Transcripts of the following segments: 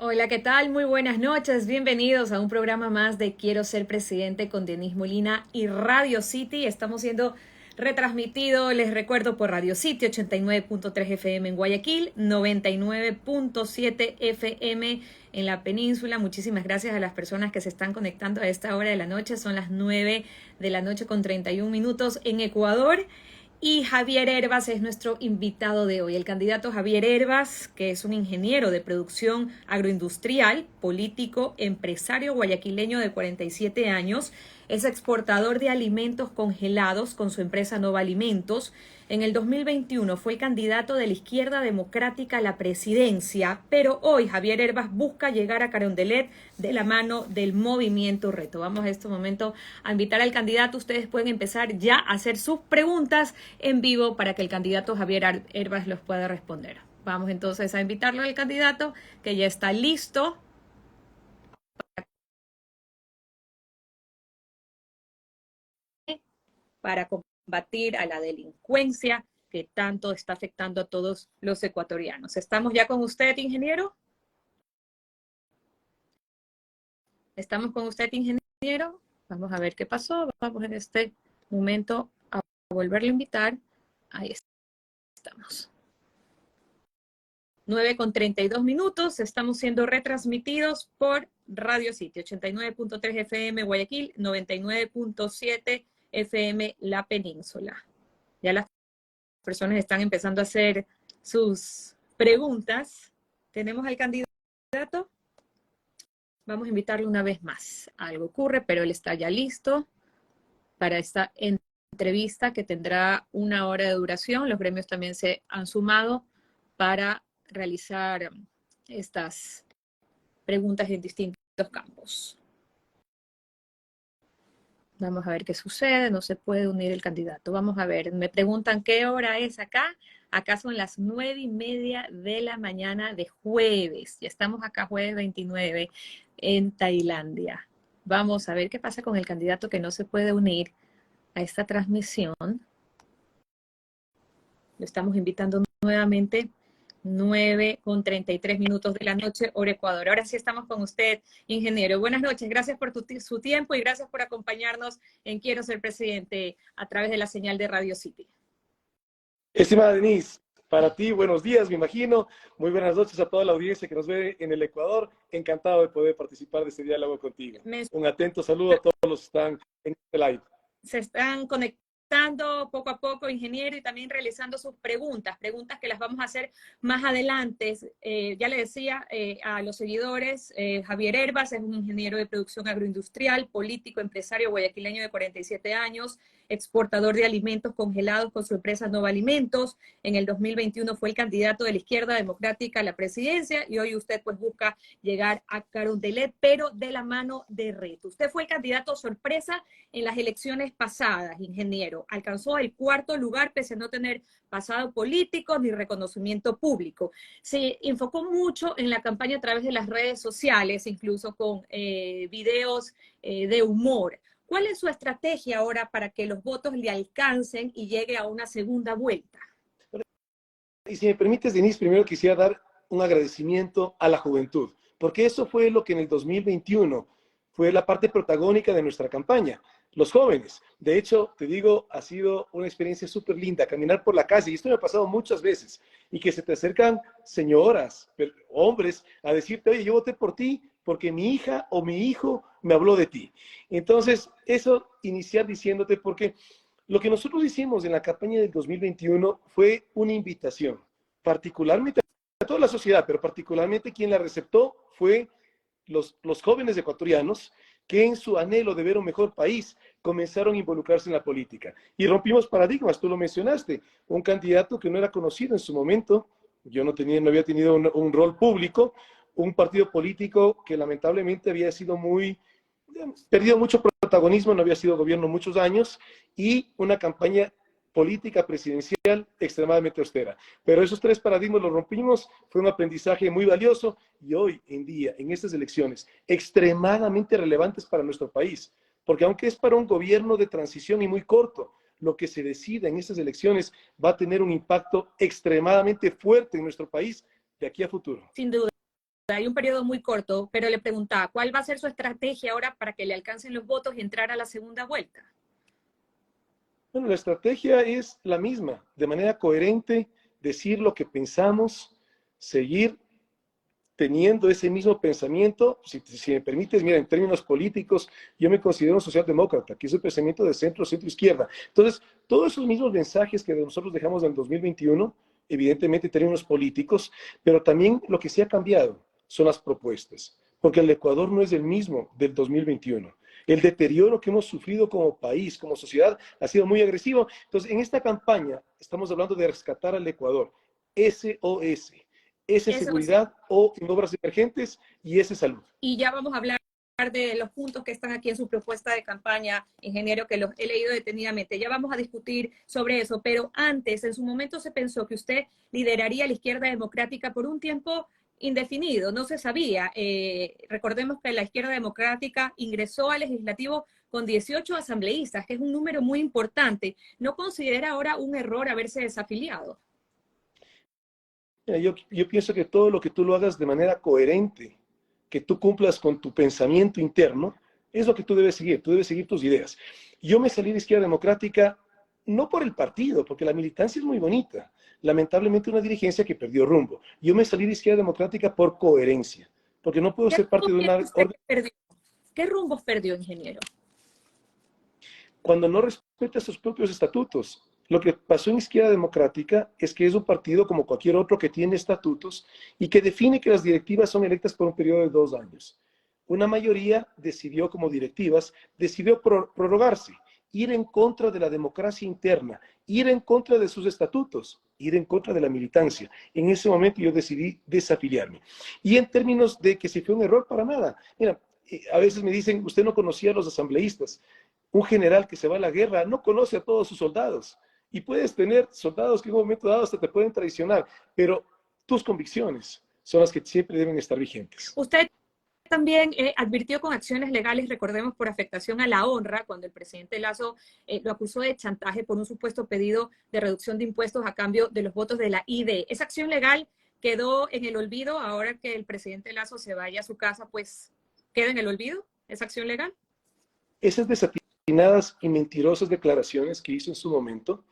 Hola, ¿qué tal? Muy buenas noches. Bienvenidos a un programa más de Quiero ser presidente con Denise Molina y Radio City. Estamos siendo retransmitido, les recuerdo, por Radio City 89.3 FM en Guayaquil, 99.7 FM en la península. Muchísimas gracias a las personas que se están conectando a esta hora de la noche. Son las 9 de la noche con 31 minutos en Ecuador. Y Javier Hervas es nuestro invitado de hoy. El candidato Javier Hervas, que es un ingeniero de producción agroindustrial, político, empresario guayaquileño de 47 años, es exportador de alimentos congelados con su empresa Nova Alimentos. En el 2021 fue el candidato de la Izquierda Democrática a la presidencia, pero hoy Javier Hervas busca llegar a Carondelet de la mano del Movimiento Reto. Vamos a este momento a invitar al candidato. Ustedes pueden empezar ya a hacer sus preguntas en vivo para que el candidato Javier Hervas los pueda responder. Vamos entonces a invitarlo al candidato, que ya está listo para combatir a la delincuencia que tanto está afectando a todos los ecuatorianos. ¿Estamos ya con usted, ingeniero? ¿Estamos con usted, ingeniero? Vamos a ver qué pasó. Vamos en este momento a volverle a invitar. Ahí estamos. 9:32. Estamos siendo retransmitidos por Radio City, 89.3 FM Guayaquil, 99.7 FM La Península. Ya las personas están empezando a hacer sus preguntas. ¿Tenemos al candidato? Vamos a invitarle una vez más. Algo ocurre, pero él está ya listo para esta entrevista que tendrá 1 hora de duración. Los gremios también se han sumado para realizar estas preguntas en distintos campos. Vamos a ver qué sucede. No se puede unir el candidato. Vamos a ver. Me preguntan qué hora es acá. Acá son las 9:30 de la mañana de jueves. Ya estamos acá jueves 29 en Tailandia. Vamos a ver qué pasa con el candidato que no se puede unir a esta transmisión. Lo estamos invitando nuevamente. 9:33 de la noche, hora Ecuador. Ahora sí estamos con usted, ingeniero. Buenas noches, gracias por su tiempo y gracias por acompañarnos en Quiero ser presidente a través de la señal de Radio City. Estimada Denise, para ti, buenos días, me imagino. Muy buenas noches a toda la audiencia que nos ve en el Ecuador. Encantado de poder participar de este diálogo contigo. Un atento saludo a todos los que están en este live. Se están conectando poco a poco, ingeniero, y también realizando sus preguntas que las vamos a hacer más adelante. Ya le decía a los seguidores, Javier Hervas es un ingeniero de producción agroindustrial, político, empresario guayaquileño de 47 años, exportador de alimentos congelados con su empresa Nova Alimentos. En el 2021 fue el candidato de la Izquierda Democrática a la presidencia y hoy usted pues busca llegar a Carondelet, pero de la mano de Reto. Usted fue el candidato sorpresa en las elecciones pasadas, ingeniero. Alcanzó el 4.º lugar pese a no tener pasado político ni reconocimiento público. Se enfocó mucho en la campaña a través de las redes sociales, incluso con videos de humor. ¿Cuál es su estrategia ahora para que los votos le alcancen y llegue a una segunda vuelta? Y si me permites, Denise, primero quisiera dar un agradecimiento a la juventud, porque eso fue lo que en el 2021 fue la parte protagónica de nuestra campaña. Los jóvenes. De hecho, te digo, ha sido una experiencia súper linda caminar por la calle, y esto me ha pasado muchas veces, y que se te acercan señoras, hombres, a decirte, oye, yo voté por ti porque mi hija o mi hijo me habló de ti. Entonces, eso iniciar diciéndote, porque lo que nosotros hicimos en la campaña del 2021 fue una invitación, particularmente a toda la sociedad, pero particularmente quien la receptó fue los jóvenes ecuatorianos, que en su anhelo de ver un mejor país comenzaron a involucrarse en la política. Y rompimos paradigmas, tú lo mencionaste, un candidato que no era conocido en su momento, yo no había tenido un rol público, un partido político que lamentablemente había sido perdido mucho protagonismo, no había sido gobierno muchos años, y una campaña política presidencial extremadamente austera. Pero esos 3 paradigmas los rompimos, fue un aprendizaje muy valioso y hoy en día, en estas elecciones, extremadamente relevantes para nuestro país, porque aunque es para un gobierno de transición y muy corto, lo que se decida en estas elecciones va a tener un impacto extremadamente fuerte en nuestro país de aquí a futuro. Sin duda. hay un periodo muy corto, pero le preguntaba, ¿cuál va a ser su estrategia ahora para que le alcancen los votos y entrar a la segunda vuelta? Bueno, la estrategia es la misma, de manera coherente, decir lo que pensamos, seguir teniendo ese mismo pensamiento. Si me permites, mira, en términos políticos, yo me considero un socialdemócrata, que es un pensamiento de centro, centro-izquierda. Entonces, todos esos mismos mensajes que nosotros dejamos en el 2021, evidentemente en términos políticos, pero también lo que sí ha cambiado son las propuestas, porque el Ecuador no es el mismo del 2021. El deterioro que hemos sufrido como país, como sociedad, ha sido muy agresivo. Entonces, en esta campaña estamos hablando de rescatar al Ecuador. SOS. S Eso sí. seguridad o en obras emergentes y S salud. Y ya vamos a hablar de los puntos que están aquí en su propuesta de campaña, ingeniero, que los he leído detenidamente. Ya vamos a discutir sobre eso, pero antes, en su momento se pensó que usted lideraría la izquierda democrática por un tiempo indefinido, no se sabía. Recordemos que la izquierda democrática ingresó al legislativo con 18 asambleístas, que es un número muy importante. ¿No considera ahora un error haberse desafiliado? Yo pienso que todo lo que tú lo hagas de manera coherente, que tú cumplas con tu pensamiento interno, es lo que tú debes seguir tus ideas. Yo me salí de Izquierda Democrática no por el partido, porque la militancia es muy bonita, lamentablemente una dirigencia que perdió rumbo. Yo me salí de Izquierda Democrática por coherencia, porque no puedo ¿Qué ser parte de una usted orden perdió? ¿Qué rumbos perdió, ingeniero? cuando no respeta sus propios estatutos. Lo que pasó en Izquierda Democrática es que es un partido como cualquier otro que tiene estatutos y que define que las directivas son electas por un periodo de 2 años. Una mayoría decidió como directivas, decidió prorrogarse, ir en contra de la democracia interna, ir en contra de sus estatutos, ir en contra de la militancia. En ese momento yo decidí desafiliarme. Y en términos de que si fue un error, para nada. Mira, a veces me dicen, usted no conocía a los asambleístas. Un general que se va a la guerra no conoce a todos sus soldados. Y puedes tener soldados que en un momento dado hasta te pueden traicionar, pero tus convicciones son las que siempre deben estar vigentes. Usted también advirtió con acciones legales, recordemos, por afectación a la honra, cuando el presidente Lazo lo acusó de chantaje por un supuesto pedido de reducción de impuestos a cambio de los votos de la ID. Esa acción legal quedó en el olvido. Ahora que el presidente Lazo se vaya a su casa, pues queda en el olvido esa acción legal. Esas desatinadas y mentirosas declaraciones que hizo en su momento,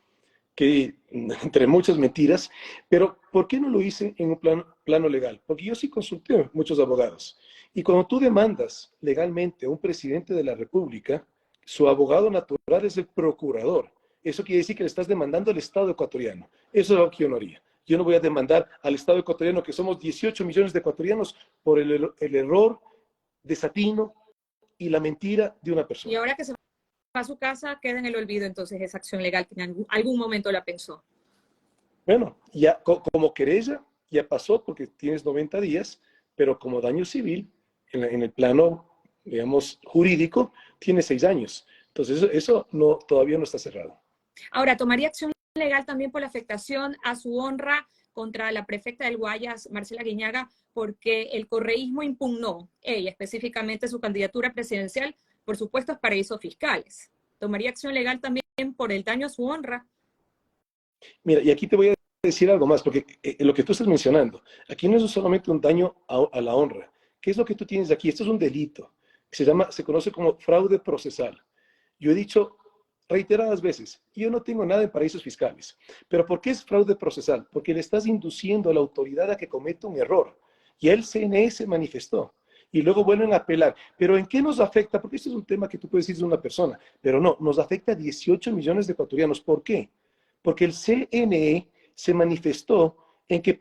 que entre muchas mentiras, pero ¿por qué no lo hice en un plano legal? Porque yo sí consulté a muchos abogados. Y cuando tú demandas legalmente a un presidente de la República, su abogado natural es el procurador. Eso quiere decir que le estás demandando al Estado ecuatoriano. Eso es lo que yo no haría. Yo no voy a demandar al Estado ecuatoriano, que somos 18 millones de ecuatorianos, por el error, desatino y la mentira de una Y persona. ahora que se va a su casa, queda en el olvido entonces esa acción legal que en algún momento la pensó. Bueno, ya como querella ya pasó porque tienes 90 días, pero como daño civil, en el plano, digamos, jurídico, tiene 6 años. Entonces eso no, todavía no está cerrado. Ahora, ¿tomaría acción legal también por la afectación a su honra contra la prefecta del Guayas, Marcela Guiñaga, porque el correísmo impugnó, ella específicamente, su candidatura presidencial por supuestos paraísos fiscales? ¿Tomaría acción legal también por el daño a su honra? Mira, y aquí te voy a decir algo más, porque lo que tú estás mencionando, aquí no es solamente un daño a la honra. ¿Qué es lo que tú tienes aquí? Esto es un delito. Se conoce como fraude procesal. Yo he dicho reiteradas veces, yo no tengo nada en paraísos fiscales. ¿Pero por qué es fraude procesal? Porque le estás induciendo a la autoridad a que cometa un error. Y el CNE se manifestó. Y luego vuelven a apelar. ¿Pero en qué nos afecta? Porque este es un tema que tú puedes decir de una persona. Pero no, nos afecta a 18 millones de ecuatorianos. ¿Por qué? Porque el CNE se manifestó en que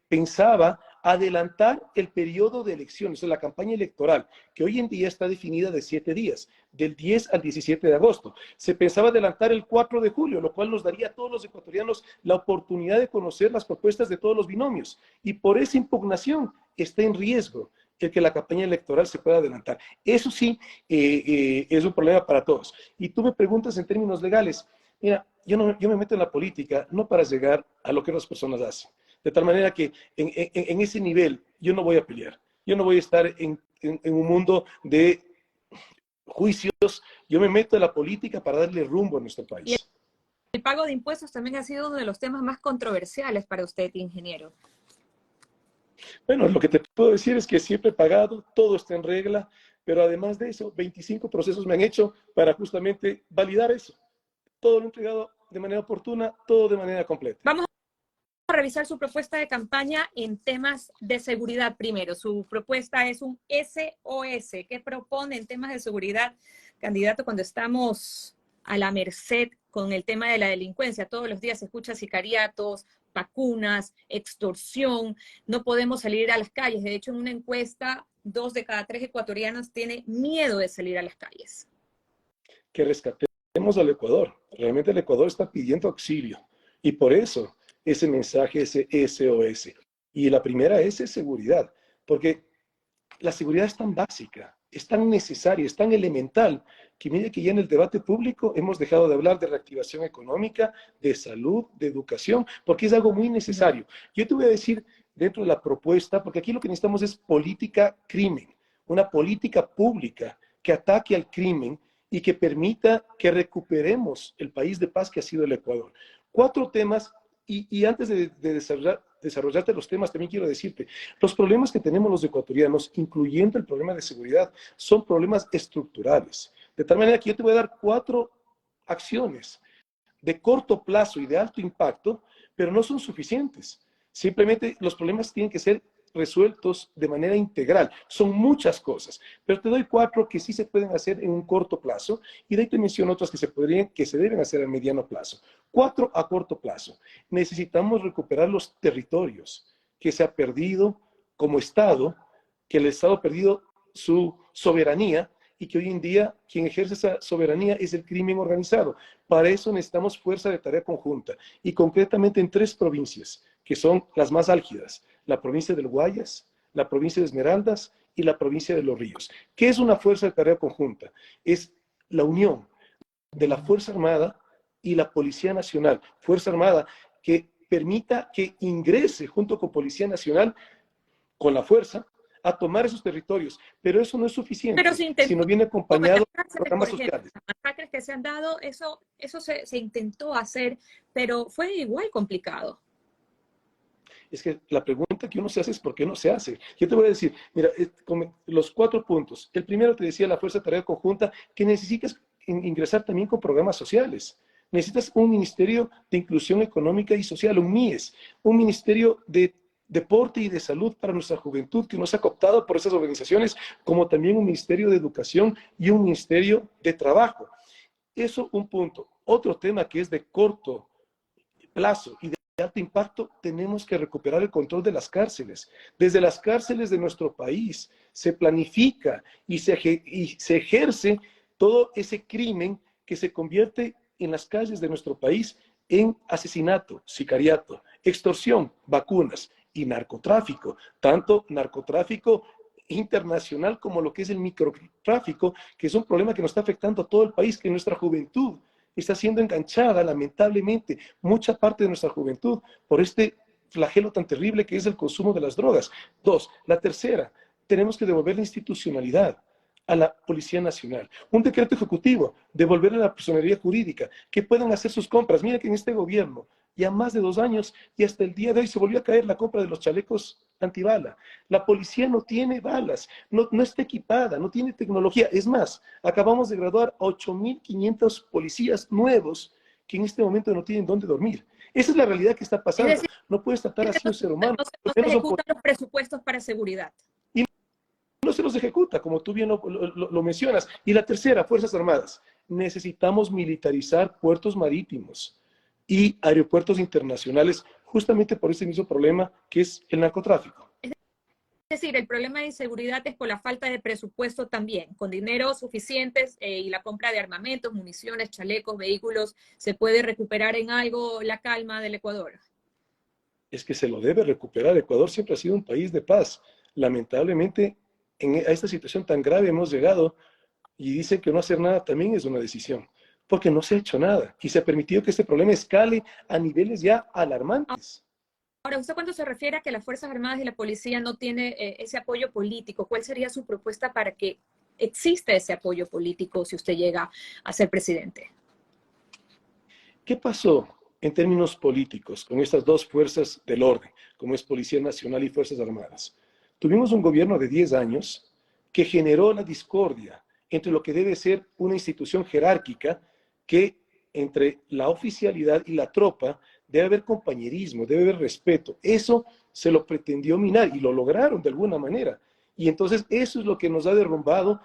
pensaba adelantar el periodo de elecciones, o sea, la campaña electoral, que hoy en día está definida de 7 días, del 10 al 17 de agosto. Se pensaba adelantar el 4 de julio, lo cual nos daría a todos los ecuatorianos la oportunidad de conocer las propuestas de todos los binomios. Y por esa impugnación está en riesgo el que la campaña electoral se pueda adelantar. Eso sí es un problema para todos. Y tú me preguntas en términos legales, mira, yo me meto en la política no para llegar a lo que otras personas hacen. De tal manera que en ese nivel yo no voy a pelear. Yo no voy a estar en un mundo de juicios. Yo me meto en la política para darle rumbo a nuestro Y país. el pago de impuestos también ha sido uno de los temas más controversiales para usted, ingeniero. Bueno, lo que te puedo decir es que siempre he pagado, todo está en regla, pero además de eso, 25 procesos me han hecho para justamente validar eso. Todo lo he entregado de manera oportuna, todo de manera completa. Vamos a revisar su propuesta de campaña en temas de seguridad primero. Su propuesta es un SOS. ¿Qué propone en temas de seguridad, candidato, cuando estamos a la merced con el tema de la delincuencia? Todos los días se escucha sicariatos, vacunas, extorsión, no podemos salir a las calles. De hecho, en una encuesta, 2 de cada 3 ecuatorianos tienen miedo de salir a las calles. Que rescatemos al Ecuador. Realmente el Ecuador está pidiendo auxilio. Y por eso ese mensaje, ese SOS. Y la primera es seguridad, porque la seguridad es tan básica, es tan necesaria, es tan elemental, que mire que ya en el debate público hemos dejado de hablar de reactivación económica, de salud, de educación, porque es algo muy necesario. Yo te voy a decir dentro de la propuesta, porque aquí lo que necesitamos es política crimen, una política pública que ataque al crimen y que permita que recuperemos el país de paz que ha sido el Ecuador. 4 temas, y antes de desarrollarte los temas, también quiero decirte, los problemas que tenemos los ecuatorianos, incluyendo el problema de seguridad, son problemas estructurales. De tal manera que yo te voy a dar 4 acciones de corto plazo y de alto impacto, pero no son suficientes. Simplemente los problemas tienen que ser resueltos de manera integral. Son muchas cosas, pero te doy 4 que sí se pueden hacer en un corto plazo y de ahí te menciono otras que se deben hacer a mediano plazo. 4 a corto plazo. Necesitamos recuperar los territorios que se ha perdido como Estado, que el Estado ha perdido su soberanía y que hoy en día quien ejerce esa soberanía es el crimen organizado. Para eso necesitamos fuerza de tarea conjunta y concretamente en 3 provincias que son las más álgidas: la provincia del Guayas, la provincia de Esmeraldas y la provincia de Los Ríos. ¿Qué es una fuerza de tarea conjunta? Es la unión de la Fuerza Armada y la Policía Nacional. Fuerza Armada que permita que ingrese junto con Policía Nacional, con la fuerza, a tomar esos territorios. Pero eso no es suficiente, Pero se intentó, sino viene acompañado de programas por ejemplo, sociales. las masacres que se han dado, eso se intentó hacer, pero fue igual complicado. Es que la pregunta que uno se hace es ¿por qué no se hace? Yo te voy a decir, mira, los 4 puntos. El primero te decía la Fuerza de Tarea Conjunta, que necesitas ingresar también con programas sociales. Necesitas un Ministerio de Inclusión Económica y Social, un MIES, un Ministerio de Deporte y de Salud para nuestra juventud, que no se ha cooptado por esas organizaciones, como también un Ministerio de Educación y un Ministerio de Trabajo. Eso un punto. Otro tema que es de corto plazo y de alto impacto, tenemos que recuperar el control de las cárceles. Desde las cárceles de nuestro país se planifica y se ejerce todo ese crimen que se convierte en las calles de nuestro país en asesinato, sicariato, extorsión, vacunas y narcotráfico. Tanto narcotráfico internacional como lo que es el microtráfico, que es un problema que nos está afectando a todo el país, que nuestra juventud está siendo enganchada, lamentablemente, mucha parte de nuestra juventud, por este flagelo tan terrible que es el consumo de las drogas. 2, la tercera, tenemos que devolver la institucionalidad a la Policía Nacional. Un decreto ejecutivo, devolverle a la personería jurídica, que puedan hacer sus compras. Mira que en este gobierno, ya más de 2 años, y hasta el día de hoy se volvió a caer la compra de los chalecos antibala. La policía no tiene balas, no está equipada, no tiene tecnología. Es más, acabamos de graduar a 8.500 policías nuevos que en este momento no tienen dónde dormir. Esa es la realidad que está pasando. Es decir, no puedes tratar así a un ser humano. no se ejecutan los presupuestos para seguridad. Y no se los ejecuta, como tú bien lo mencionas. Y la tercera, Fuerzas Armadas. Necesitamos militarizar puertos marítimos y aeropuertos internacionales justamente por ese mismo problema que es el narcotráfico. Es decir, el problema de inseguridad es por la falta de presupuesto también. Con dinero suficientes y la compra de armamentos, municiones, chalecos, vehículos, ¿se puede recuperar en algo la calma del Ecuador? Es que se lo debe recuperar. Ecuador siempre ha sido un país de paz. Lamentablemente, a esta situación tan grave hemos llegado y dicen que no hacer nada también es una decisión, porque no se ha hecho nada y se ha permitido que este problema escale a niveles ya alarmantes. Ahora, ¿usted cuando se refiere a que las Fuerzas Armadas y la policía no tiene ese apoyo político, cuál sería su propuesta para que exista ese apoyo político si usted llega a ser presidente? ¿Qué pasó en términos políticos con estas dos fuerzas del orden, como es Policía Nacional y Fuerzas Armadas. Tuvimos un gobierno de 10 años que generó la discordia entre lo que debe ser una institución jerárquica, que entre la oficialidad y la tropa debe haber compañerismo, debe haber respeto. Eso se lo pretendió minar y lo lograron de alguna manera. Y entonces eso es lo que nos ha derrumbado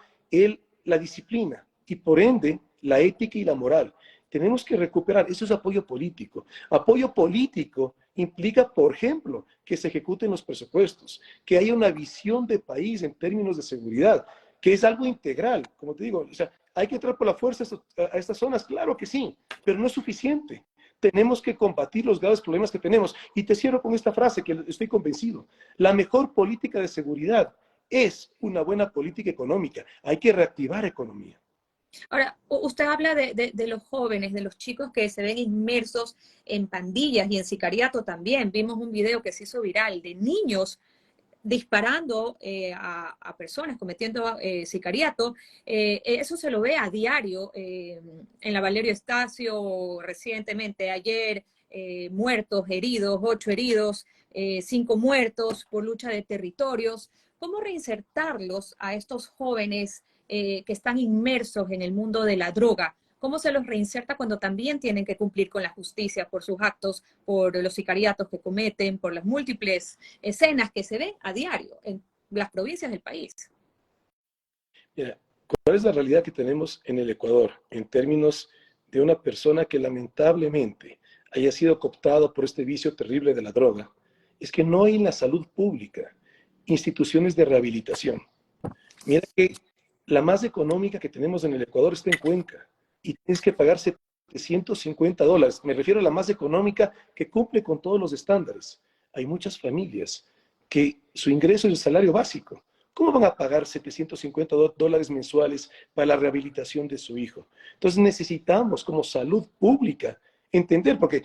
la disciplina y por ende la ética y la moral. Tenemos que recuperar, eso es apoyo político. Apoyo político implica, por ejemplo, que se ejecuten los presupuestos, que haya una visión de país en términos de seguridad, que es algo integral, como te digo, o sea, hay que entrar por la fuerza a estas zonas, claro que sí, pero no es suficiente. Tenemos que combatir los graves problemas que tenemos. Y te cierro con esta frase que estoy convencido. La mejor política de seguridad es una buena política económica. Hay que reactivar economía. Ahora, usted habla de los jóvenes, de los chicos que se ven inmersos en pandillas y en sicariato también. Vimos un video que se hizo viral de niños disparando a personas, cometiendo sicariato. Eso se lo ve a diario en la Valerio Estacio recientemente, ayer, muertos, heridos, 8 heridos, 5 muertos por lucha de territorios. ¿Cómo reinsertarlos a estos jóvenes que están inmersos en el mundo de la droga? ¿Cómo se los reinserta cuando también tienen que cumplir con la justicia por sus actos, por los sicariatos que cometen, por las múltiples escenas que se ven a diario en las provincias del país? Mira, ¿cuál es la realidad que tenemos en el Ecuador en términos de una persona que lamentablemente haya sido cooptado por este vicio terrible de la droga? Es que no hay en la salud pública instituciones de rehabilitación. Mira que la más económica que tenemos en el Ecuador está en Cuenca y tienes que pagar $750. Me refiero a la más económica que cumple con todos los estándares. Hay muchas familias que su ingreso es el salario básico. ¿Cómo van a pagar $750 mensuales para la rehabilitación de su hijo? Entonces necesitamos como salud pública entender, porque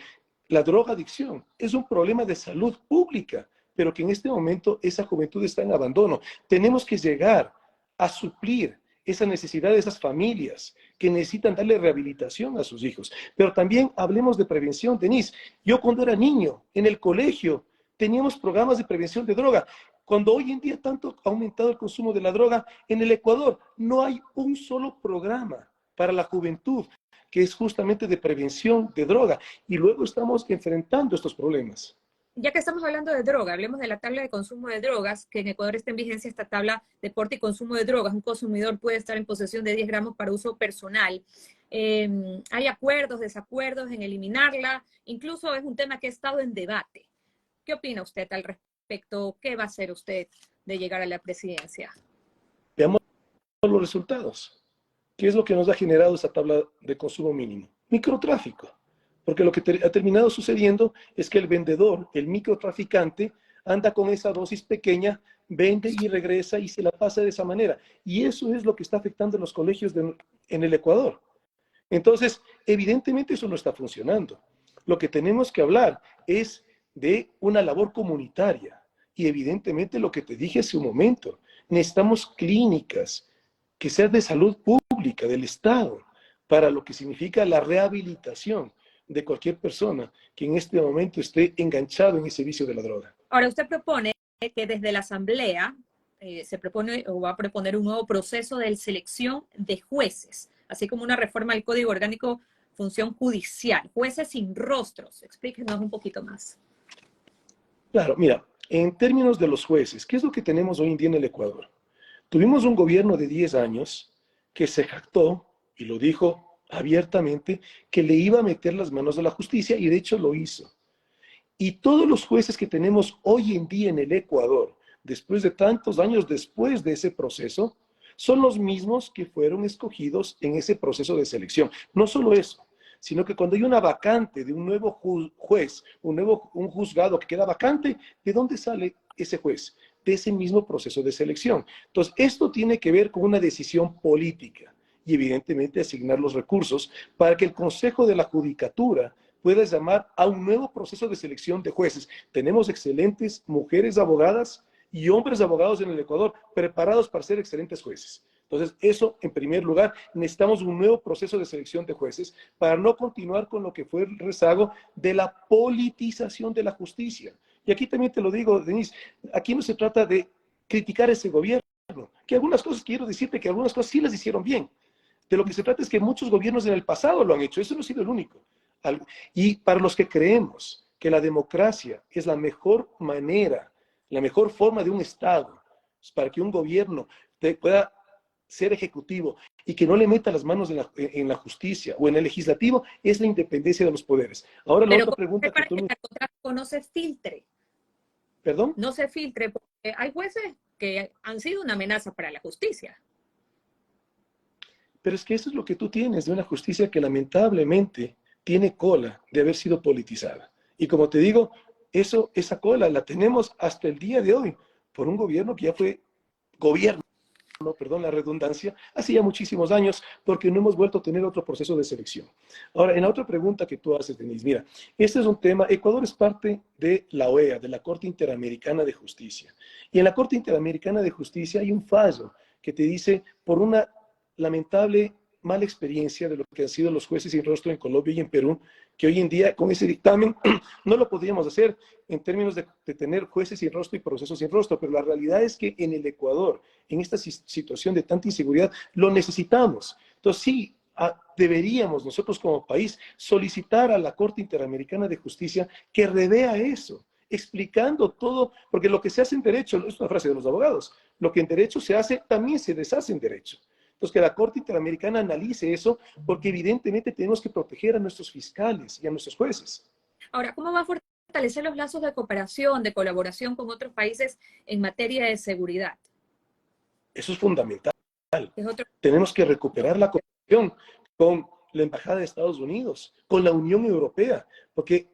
la drogadicción es un problema de salud pública, pero que en este momento esa juventud está en abandono. Tenemos que llegar a suplir esa necesidad de esas familias que necesitan darle rehabilitación a sus hijos. Pero también hablemos de prevención, Denise. Yo cuando era niño, en el colegio, teníamos programas de prevención de droga. Cuando hoy en día tanto ha aumentado el consumo de la droga, en el Ecuador no hay un solo programa para la juventud que es justamente de prevención de droga. Y luego estamos enfrentando estos problemas. Ya que estamos hablando de droga, hablemos de la tabla de consumo de drogas, que en Ecuador está en vigencia esta tabla de porte y consumo de drogas. Un consumidor puede estar en posesión de 10 gramos para uso personal. Hay acuerdos, desacuerdos en eliminarla. Incluso es un tema que ha estado en debate. ¿Qué opina usted al respecto? ¿Qué va a hacer usted de llegar a la presidencia? Veamos los resultados. ¿Qué es lo que nos ha generado esa tabla de consumo mínimo? Microtráfico. Porque lo que ha terminado sucediendo es que el vendedor, el microtraficante, anda con esa dosis pequeña, vende y regresa y se la pasa de esa manera. Y eso es lo que está afectando en los colegios en el Ecuador. Entonces, evidentemente eso no está funcionando. Lo que tenemos que hablar es de una labor comunitaria. Y evidentemente lo que te dije hace un momento, necesitamos clínicas que sean de salud pública, del Estado, para lo que significa la rehabilitación de cualquier persona que en este momento esté enganchado en ese vicio de la droga. Ahora, usted propone que desde la Asamblea se propone o va a proponer un nuevo proceso de selección de jueces, así como una reforma al Código Orgánico Función Judicial, jueces sin rostros. Explíquenos un poquito más. Claro, mira, en términos de los jueces, ¿qué es lo que tenemos hoy en día en el Ecuador? Tuvimos un gobierno de 10 años que se jactó y lo dijo abiertamente que le iba a meter las manos a la justicia y de hecho lo hizo. Y todos los jueces que tenemos hoy en día en el Ecuador, después de tantos años después de ese proceso, son los mismos que fueron escogidos en ese proceso de selección. No solo eso, sino que cuando hay una vacante de un nuevo juez, un juzgado que queda vacante, ¿de dónde sale ese juez? De ese mismo proceso de selección. Entonces, esto tiene que ver con una decisión política y evidentemente asignar los recursos para que el Consejo de la Judicatura pueda llamar a un nuevo proceso de selección de jueces. Tenemos excelentes mujeres abogadas y hombres abogados en el Ecuador preparados para ser excelentes jueces. Entonces, eso en primer lugar, necesitamos un nuevo proceso de selección de jueces para no continuar con lo que fue el rezago de la politización de la justicia. Y aquí también te lo digo, Denise, aquí no se trata de criticar a ese gobierno, que algunas cosas, quiero decirte que algunas cosas sí las hicieron bien. De lo que se trata es que muchos gobiernos en el pasado lo han hecho, eso no ha sido el único. Y para los que creemos que la democracia es la mejor manera, la mejor forma de un Estado, para que un gobierno pueda ser ejecutivo y que no le meta las manos en la justicia o en el legislativo, es la independencia de los poderes. Ahora la Pero otra ¿cómo pregunta hacer que para tú que el me... narcotráfico no se filtre? ¿Perdón? No se filtre, porque hay jueces que han sido una amenaza para la justicia. Pero es que eso es lo que tú tienes de una justicia que lamentablemente tiene cola de haber sido politizada. Y como te digo, esa cola la tenemos hasta el día de hoy por un gobierno que ya fue gobierno, no, perdón la redundancia, hace ya muchísimos años, porque no hemos vuelto a tener otro proceso de selección. Ahora, en la otra pregunta que tú haces, Denise, mira, este es un tema, Ecuador es parte de la OEA, de la Corte Interamericana de Justicia. Y en la Corte Interamericana de Justicia hay un fallo que te dice, por una lamentable mala experiencia de lo que han sido los jueces sin rostro en Colombia y en Perú, que hoy en día con ese dictamen no lo podríamos hacer en términos de tener jueces sin rostro y procesos sin rostro, pero la realidad es que en el Ecuador, en esta situación de tanta inseguridad, lo necesitamos. Entonces sí, deberíamos nosotros como país solicitar a la Corte Interamericana de Justicia que revea eso, explicando todo, porque lo que se hace en derecho, es una frase de los abogados, lo que en derecho se hace, también se deshace en derecho. Entonces, que la Corte Interamericana analice eso, porque evidentemente tenemos que proteger a nuestros fiscales y a nuestros jueces. Ahora, ¿cómo va a fortalecer los lazos de cooperación, de colaboración con otros países en materia de seguridad? Eso es fundamental. Es otro... Tenemos que recuperar la cooperación con la Embajada de Estados Unidos, con la Unión Europea, porque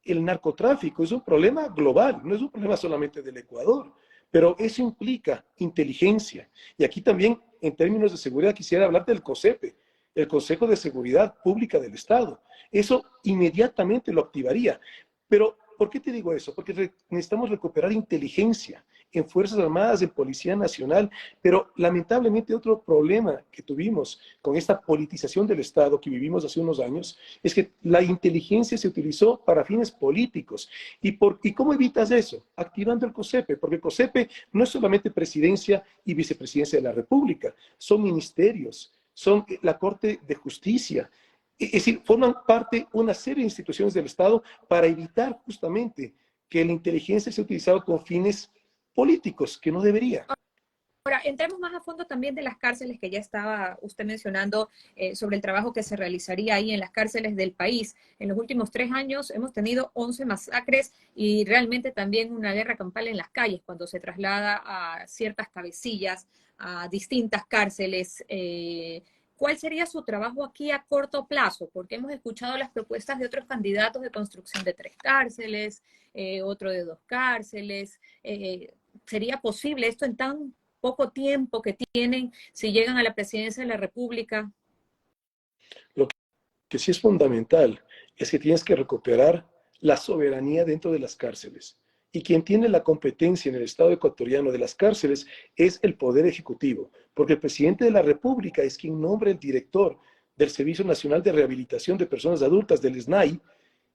el narcotráfico es un problema global, no es un problema solamente del Ecuador, pero eso implica inteligencia. Y aquí también, en términos de seguridad, quisiera hablar del COSEPE, el Consejo de Seguridad Pública del Estado. Eso inmediatamente lo activaría. Pero, ¿por qué te digo eso? Porque necesitamos recuperar inteligencia en Fuerzas Armadas, en Policía Nacional, pero lamentablemente otro problema que tuvimos con esta politización del Estado que vivimos hace unos años es que la inteligencia se utilizó para fines políticos. ¿Y cómo evitas eso? Activando el COSEPE, porque el COSEPE no es solamente presidencia y vicepresidencia de la República, son ministerios, son la Corte de Justicia. Es decir, forman parte una serie de instituciones del Estado para evitar justamente que la inteligencia sea utilizada con fines políticos, que no debería. Ahora, entremos más a fondo también de las cárceles que ya estaba usted mencionando sobre el trabajo que se realizaría ahí en las cárceles del país. En los últimos 3 años hemos tenido 11 masacres y realmente también una guerra campal en las calles cuando se traslada a ciertas cabecillas, a distintas cárceles. ¿Cuál sería su trabajo aquí a corto plazo? Porque hemos escuchado las propuestas de otros candidatos de construcción de 3 cárceles, otro de 2 cárceles. ¿Sería posible esto en tan poco tiempo que tienen si llegan a la presidencia de la República? Lo que sí es fundamental es que tienes que recuperar la soberanía dentro de las cárceles. Y quien tiene la competencia en el Estado ecuatoriano de las cárceles es el Poder Ejecutivo, porque el presidente de la República es quien nombra el director del Servicio Nacional de Rehabilitación de Personas Adultas, del SNAI,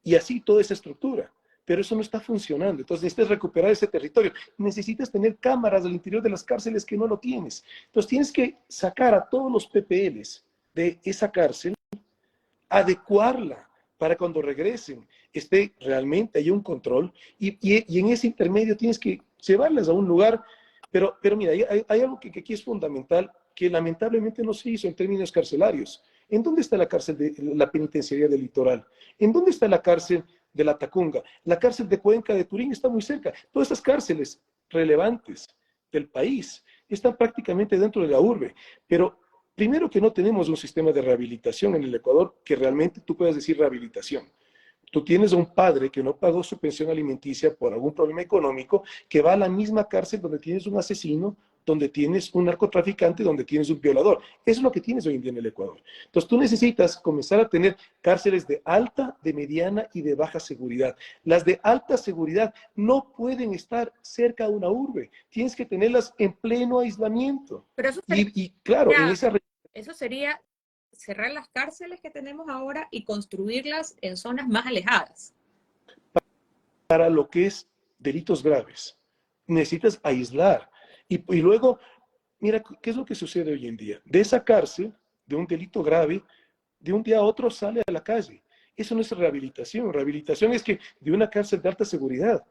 y así toda esa estructura. Pero eso no está funcionando. Entonces necesitas recuperar ese territorio. Necesitas tener cámaras al interior de las cárceles que no lo tienes. Entonces tienes que sacar a todos los PPLs de esa cárcel, adecuarla para cuando regresen esté realmente hay un control y en ese intermedio tienes que llevarlas a un lugar. Pero mira, hay algo que aquí es fundamental que lamentablemente no se hizo en términos carcelarios. ¿En dónde está la cárcel de la penitenciaría del Litoral? ¿En dónde está la cárcel de la Tacunga? La cárcel de Cuenca de Turín está muy cerca. Todas estas cárceles relevantes del país están prácticamente dentro de la urbe. Pero primero que no tenemos un sistema de rehabilitación en el Ecuador que realmente tú puedas decir rehabilitación. Tú tienes a un padre que no pagó su pensión alimenticia por algún problema económico, que va a la misma cárcel donde tienes un asesino donde tienes un narcotraficante, donde tienes un violador. Eso es lo que tienes hoy en día en el Ecuador. Entonces tú necesitas comenzar a tener cárceles de alta, de mediana y de baja seguridad. Las de alta seguridad no pueden estar cerca de una urbe. Tienes que tenerlas en pleno aislamiento. Pero Y claro, en esa... eso sería cerrar las cárceles que tenemos ahora y construirlas en zonas más alejadas. Para lo que es delitos graves, necesitas aislar. Y luego, mira, ¿qué es lo que sucede hoy en día? De esa cárcel, de un delito grave, de un día a otro sale a la calle. Eso no es rehabilitación. Rehabilitación es que de una cárcel de alta seguridad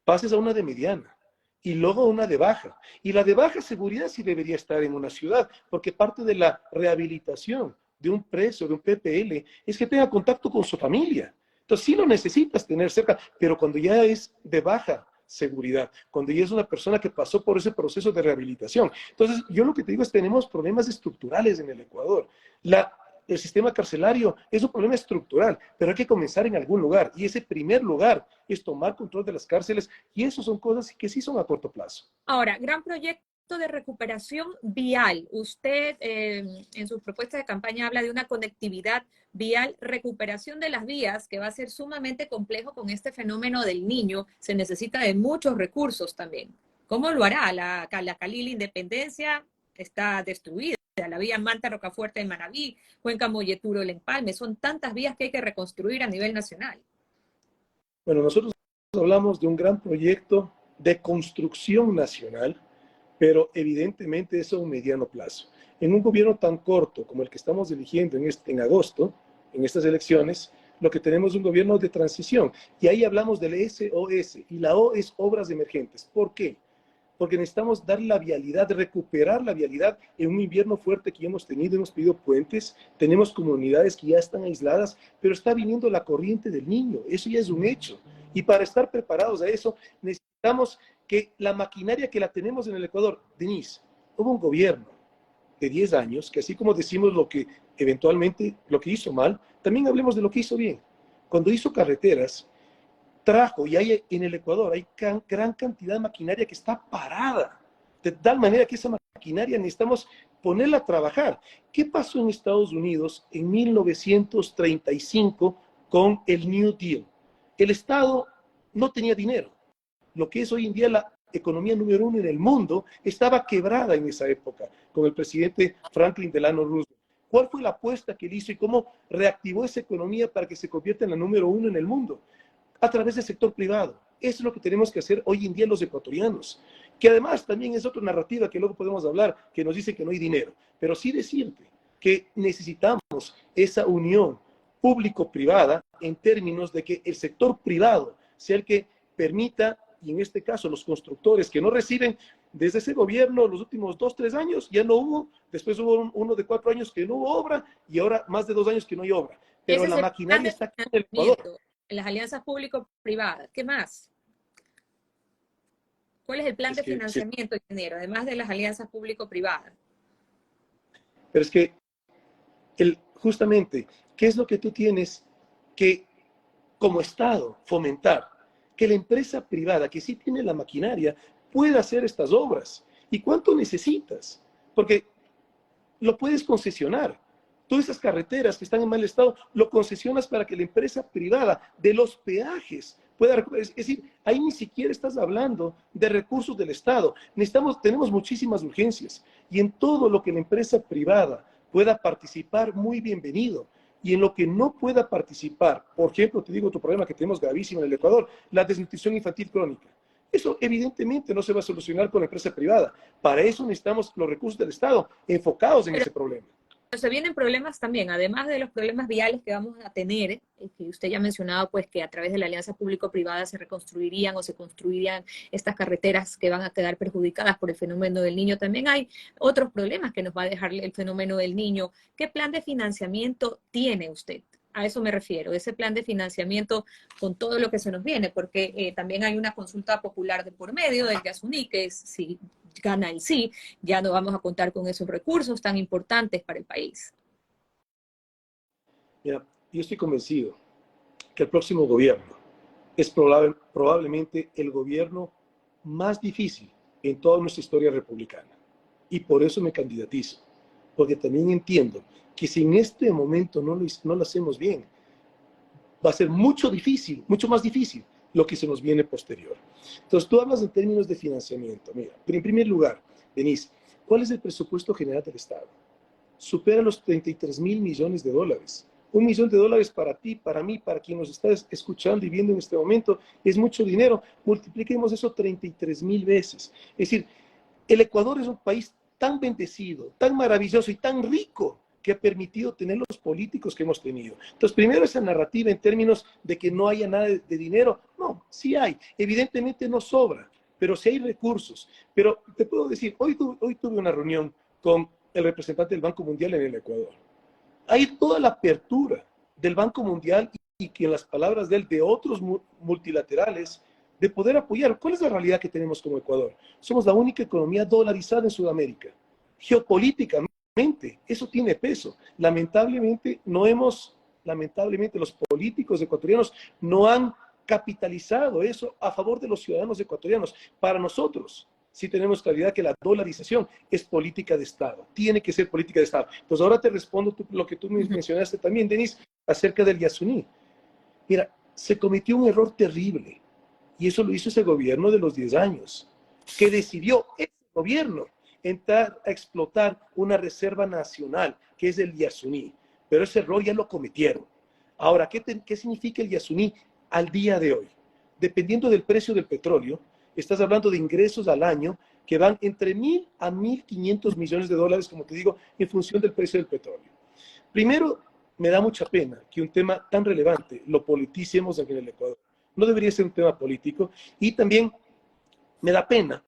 pases a una de mediana y luego a una de baja. Y la de baja seguridad sí debería estar en una ciudad, porque parte de la rehabilitación de un preso, de un PPL, es que tenga contacto con su familia. Entonces sí lo necesitas tener cerca, pero cuando ya es de baja seguridad, cuando ya es una persona que pasó por ese proceso de rehabilitación. Entonces, yo lo que te digo es que tenemos problemas estructurales en el Ecuador. El sistema carcelario es un problema estructural, pero hay que comenzar en algún lugar, y ese primer lugar es tomar control de las cárceles, y eso son cosas que sí son a corto plazo. Ahora, gran proyecto de recuperación vial. Usted en su propuesta de campaña habla de una conectividad vial, recuperación de las vías, que va a ser sumamente complejo con este fenómeno del Niño. Se necesita de muchos recursos también. ¿Cómo lo hará? La Calila Independencia está destruida. La vía Manta Rocafuerte de Manabí, Cuenca Molleturo El Empalme. Son tantas vías que hay que reconstruir a nivel nacional. Bueno, nosotros hablamos de un gran proyecto de construcción nacional, pero evidentemente eso a un mediano plazo. En un gobierno tan corto como el que estamos eligiendo en agosto, en estas elecciones, lo que tenemos es un gobierno de transición. Y ahí hablamos del SOS, y la O es obras emergentes. ¿Por qué? Porque necesitamos dar la vialidad, recuperar la vialidad en un invierno fuerte que hemos tenido. Hemos pedido puentes, tenemos comunidades que ya están aisladas, pero está viniendo la corriente del Niño. Eso ya es un hecho. Y para estar preparados a eso, necesitamos que la maquinaria que la tenemos en el Ecuador, Denise, hubo un gobierno de 10 años que, así como decimos lo que eventualmente, lo que hizo mal, también hablemos de lo que hizo bien. Cuando hizo carreteras, trajo, y hay en el Ecuador, hay gran cantidad de maquinaria que está parada, de tal manera que esa maquinaria necesitamos ponerla a trabajar. ¿Qué pasó en Estados Unidos en 1935 con el New Deal? El Estado no tenía dinero. Lo que es hoy en día la economía número 1 en el mundo estaba quebrada en esa época, con el presidente Franklin Delano Roosevelt. ¿Cuál fue la apuesta que él hizo y cómo reactivó esa economía para que se convierta en la número 1 en el mundo? A través del sector privado. Eso es lo que tenemos que hacer hoy en día los ecuatorianos, que además también es otra narrativa que luego podemos hablar, que nos dice que no hay dinero, pero sí decirte que necesitamos esa unión público-privada en términos de que el sector privado sea el que permita, y en este caso los constructores que no reciben desde ese gobierno los últimos 2, 3 años, ya no hubo, después hubo uno de 4 años que no hubo obra, y ahora más de 2 años que no hay obra, pero la maquinaria está aquí en el Ecuador. En las alianzas público-privadas. ¿Qué más? ¿Cuál es el plan de financiamiento, ingeniero, además de las alianzas público-privadas? Pero es que, justamente, ¿qué es lo que tú tienes que, como Estado, fomentar? Que la empresa privada, que sí tiene la maquinaria, pueda hacer estas obras. ¿Y cuánto necesitas? Porque lo puedes concesionar. Todas esas carreteras que están en mal estado, lo concesionas para que la empresa privada de los peajes pueda... Es decir, ahí ni siquiera estás hablando de recursos del Estado. Tenemos muchísimas urgencias, y en todo lo que la empresa privada pueda participar, muy bienvenido. Y en lo que no pueda participar, por ejemplo, te digo otro problema que tenemos gravísimo en el Ecuador, la desnutrición infantil crónica. Eso evidentemente no se va a solucionar con la empresa privada. Para eso necesitamos los recursos del Estado enfocados en ese problema. Se vienen problemas también, además de los problemas viales que vamos a tener, que usted ya ha mencionado, pues que a través de la alianza público-privada se reconstruirían o se construirían estas carreteras que van a quedar perjudicadas por el fenómeno del Niño. También hay otros problemas que nos va a dejar el fenómeno del Niño. ¿Qué plan de financiamiento tiene usted? A eso me refiero, ese plan de financiamiento con todo lo que se nos viene, porque también hay una consulta popular de por medio del Yasuní, que es si gana el sí, ya no vamos a contar con esos recursos tan importantes para el país. Mira, yo estoy convencido que el próximo gobierno es probablemente el gobierno más difícil en toda nuestra historia republicana. Y por eso me candidatizo, porque también entiendo que si en este momento no lo hacemos bien, va a ser mucho más difícil lo que se nos viene posterior. Entonces, tú hablas en términos de financiamiento. Mira, en primer lugar, Denise, ¿cuál es el presupuesto general del Estado? Supera los 33.000 millones de dólares. $1.000.000 para ti, para mí, para quien nos está escuchando y viendo en este momento, es mucho dinero. Multipliquemos eso 33.000 veces. Es decir, el Ecuador es un país tan bendecido, tan maravilloso y tan rico que ha permitido tener los políticos que hemos tenido. Entonces, primero esa narrativa en términos de que no haya nada de dinero. No, sí hay. Evidentemente no sobra, pero sí hay recursos. Pero te puedo decir, hoy tuve una reunión con el representante del Banco Mundial en el Ecuador. Hay toda la apertura del Banco Mundial y que en las palabras de él, de otros multilaterales, de poder apoyar. ¿Cuál es la realidad que tenemos como Ecuador? Somos la única economía dolarizada en Sudamérica. Geopolíticamente, eso tiene peso. Lamentablemente, los políticos ecuatorianos no han capitalizado eso a favor de los ciudadanos ecuatorianos. Para nosotros, sí tenemos claridad que la dolarización es política de Estado, tiene que ser política de Estado. Entonces ahora te respondo lo que tú me mencionaste también, Denise, acerca del Yasuní. Mira, se cometió un error terrible, y eso lo hizo ese gobierno de los 10 años, que decidió ese gobierno entrar a explotar una reserva nacional, que es el Yasuní. Pero ese error ya lo cometieron. Ahora, ¿qué significa el Yasuní al día de hoy? Dependiendo del precio del petróleo, estás hablando de ingresos al año que van entre 1.000 a 1.500 millones de dólares, como te digo, en función del precio del petróleo. Primero, me da mucha pena que un tema tan relevante lo politicemos aquí en el Ecuador. No debería ser un tema político. Y también me da pena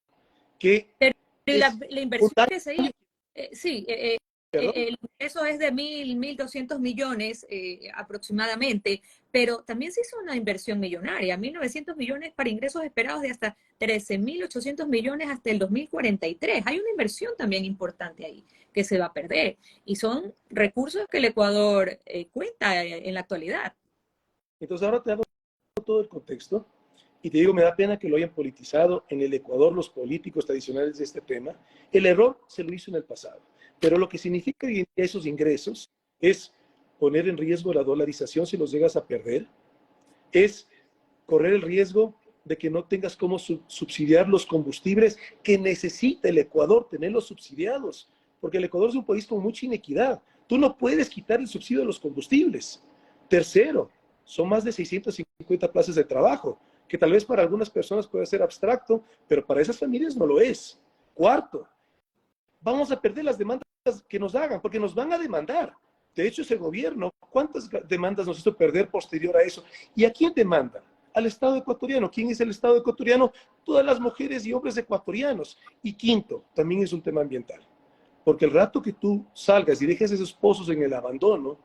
que... Pero la inversión que se hizo, sí, el ingreso es de 1.200 millones aproximadamente, pero también se hizo una inversión millonaria, 1.900 millones para ingresos esperados de hasta 13.800 millones hasta el 2043. Hay una inversión también importante ahí que se va a perder y son recursos que el Ecuador cuenta en la actualidad. Entonces ahora te hago todo el contexto y te digo, me da pena que lo hayan politizado en el Ecuador los políticos tradicionales de este tema. El error se lo hizo en el pasado. Pero lo que significa esos ingresos es poner en riesgo la dolarización si los llegas a perder, es correr el riesgo de que no tengas cómo subsidiar los combustibles que necesita el Ecuador tenerlos subsidiados, porque el Ecuador es un país con mucha inequidad. Tú no puedes quitar el subsidio de los combustibles. Tercero, son más de 650 plazas de trabajo, que tal vez para algunas personas puede ser abstracto, pero para esas familias no lo es. Cuarto, vamos a perder las demandas que nos hagan, porque nos van a demandar. De hecho, ese gobierno, ¿cuántas demandas nos hizo perder posterior a eso? ¿Y a quién demandan? Al Estado ecuatoriano. ¿Quién es el Estado ecuatoriano? Todas las mujeres y hombres ecuatorianos. Y quinto, también es un tema ambiental. Porque el rato que tú salgas y dejes esos pozos en el abandono,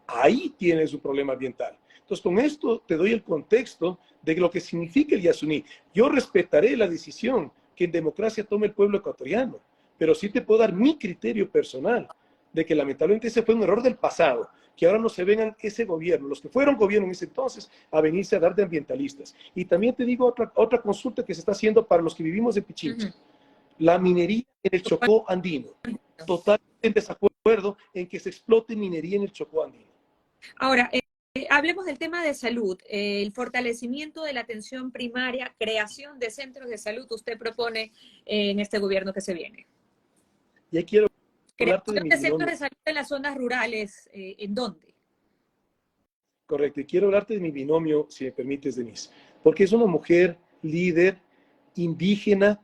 ahí tienes un problema ambiental. Entonces, con esto te doy el contexto de lo que significa el Yasuní. Yo respetaré la decisión que en democracia tome el pueblo ecuatoriano, pero sí te puedo dar mi criterio personal de que lamentablemente ese fue un error del pasado, que ahora no se vengan ese gobierno, los que fueron gobierno en ese entonces, a venirse a dar de ambientalistas. Y también te digo otra consulta que se está haciendo para los que vivimos en Pichincha. La minería en el Chocó andino. Totalmente en desacuerdo en que se explote minería en el Chocó andino. Ahora, hablemos del tema de salud, el fortalecimiento de la atención primaria, creación de centros de salud, usted propone en este gobierno que se viene. Y ahí quiero hablarte creación de mi de centros binomio. de salud en las zonas rurales, ¿en dónde? Correcto, y quiero hablarte de mi binomio, si me permites, Denise, porque es una mujer líder, indígena,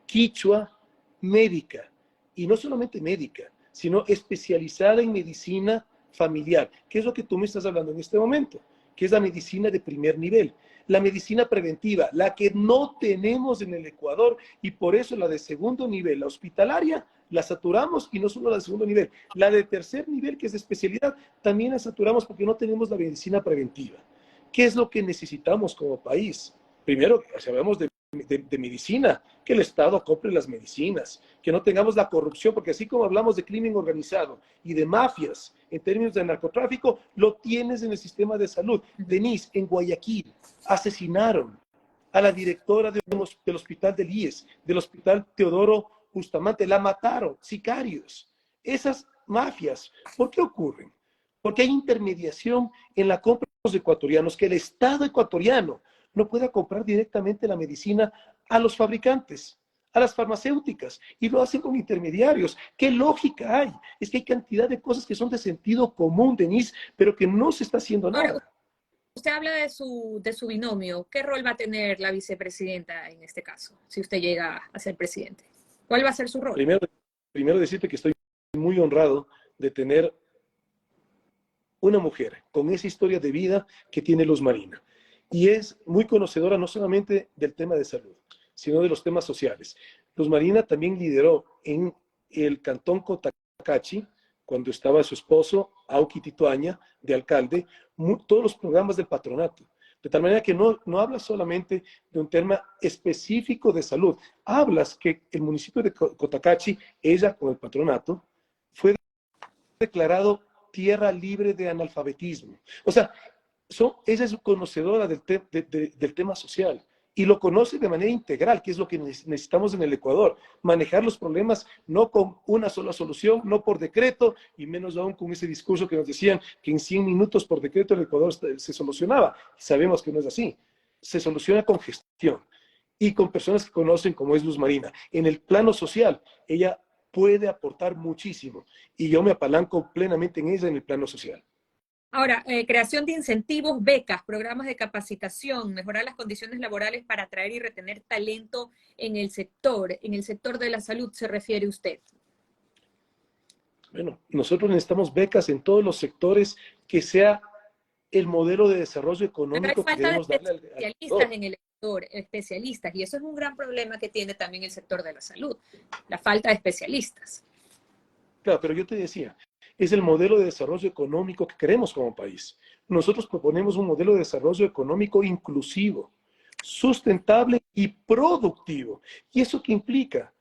quichua, médica, y no solamente médica, sino especializada en medicina familiar, que es lo que tú me estás hablando en este momento, que es la medicina de primer nivel, la medicina preventiva, la que no tenemos en el Ecuador, y por eso la de segundo nivel, la hospitalaria, la saturamos, y no solo la de segundo nivel, la de tercer nivel, que es de especialidad, también la saturamos porque no tenemos la medicina preventiva. ¿Qué es lo que necesitamos como país? Primero, si hablamos de medicina, que el Estado compre las medicinas, que no tengamos la corrupción, porque así como hablamos de crimen organizado y de mafias en términos de narcotráfico, lo tienes en el sistema de salud. Denise, en Guayaquil asesinaron a la directora del hospital del IES, del hospital Teodoro Bustamante, la mataron, sicarios. Esas mafias, ¿por qué ocurren? Porque hay intermediación en la compra de los ecuatorianos, que el Estado ecuatoriano no pueda comprar directamente la medicina a los fabricantes, a las farmacéuticas, y lo hacen con intermediarios. ¿Qué lógica hay? Es que hay cantidad de cosas que son de sentido común, Denise, pero que no se está haciendo Ahora, nada. usted habla de su binomio. ¿Qué rol va a tener la vicepresidenta en este caso, si usted llega a ser presidente? ¿Cuál va a ser su rol? Primero decirte que estoy muy honrado de tener una mujer con esa historia de vida que tiene Luz Marina. Y es muy conocedora no solamente del tema de salud, sino de los temas sociales. Luz Marina también lideró en el cantón Cotacachi, cuando estaba su esposo, Auqui Tituaña, de alcalde, todos los programas del patronato. De tal manera que no hablas solamente de un tema específico de salud, hablas que el municipio de Cotacachi, ella con el patronato, fue declarado tierra libre de analfabetismo. O sea, ella es conocedora del tema social y lo conoce de manera integral, que es lo que necesitamos en el Ecuador, manejar los problemas no con una sola solución, no por decreto, y menos aún con ese discurso que nos decían que en 100 minutos por decreto el Ecuador se solucionaba. Sabemos que no es así. Se soluciona con gestión y con personas que conocen, como es Luz Marina. En el plano social, ella puede aportar muchísimo y yo me apalanco plenamente en ella en el plano social. Ahora, creación de incentivos, becas, programas de capacitación, mejorar las condiciones laborales para atraer y retener talento en el sector de la salud, ¿se refiere usted? Bueno, nosotros necesitamos becas en todos los sectores que sea el modelo de desarrollo Pero hay económico que falta de debemos darle al especialistas sector. en el sector, especialistas, y eso es un gran problema que tiene también el sector de la salud, la falta de especialistas. Claro, pero yo te decía, es el modelo de desarrollo económico que queremos como país. Nosotros proponemos un modelo de desarrollo económico inclusivo, sustentable y productivo. ¿Y eso qué implica?